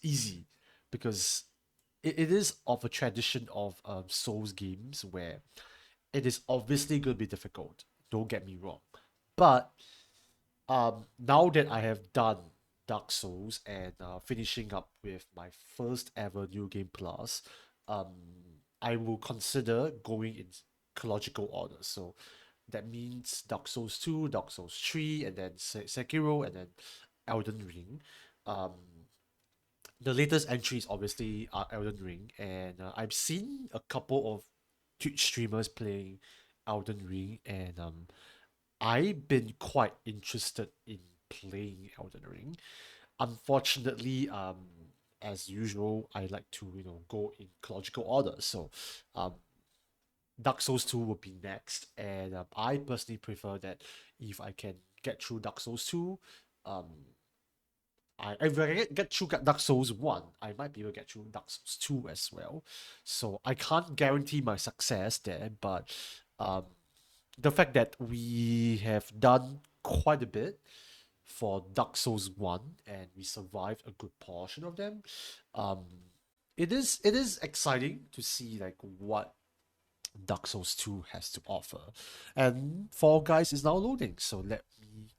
easy because it is of a tradition of Souls games where it is obviously going to be difficult. Don't get me wrong, but now that I have done Dark Souls and finishing up with my first ever New Game Plus, um, I will consider going in chronological order. So that means Dark Souls 2, Dark Souls 3, and then Sekiro, and then Elden Ring. Um, the latest entries obviously are Elden Ring, and I've seen a couple of Twitch streamers playing Elden Ring, and I've been quite interested in playing Elden Ring. Unfortunately, as usual, I like to go in chronological order. So, um, Dark Souls 2 will be next, and I personally prefer that if I can get through Dark Souls 2, um, if I get through Dark Souls 1, I might be able to get through Dark Souls 2 as well. So I can't guarantee my success there, but um, the fact that we have done quite a bit for Dark Souls 1 and we survived a good portion of them, um, it is exciting to see like what Dark Souls 2 has to offer. And Fall Guys is now loading, so let me get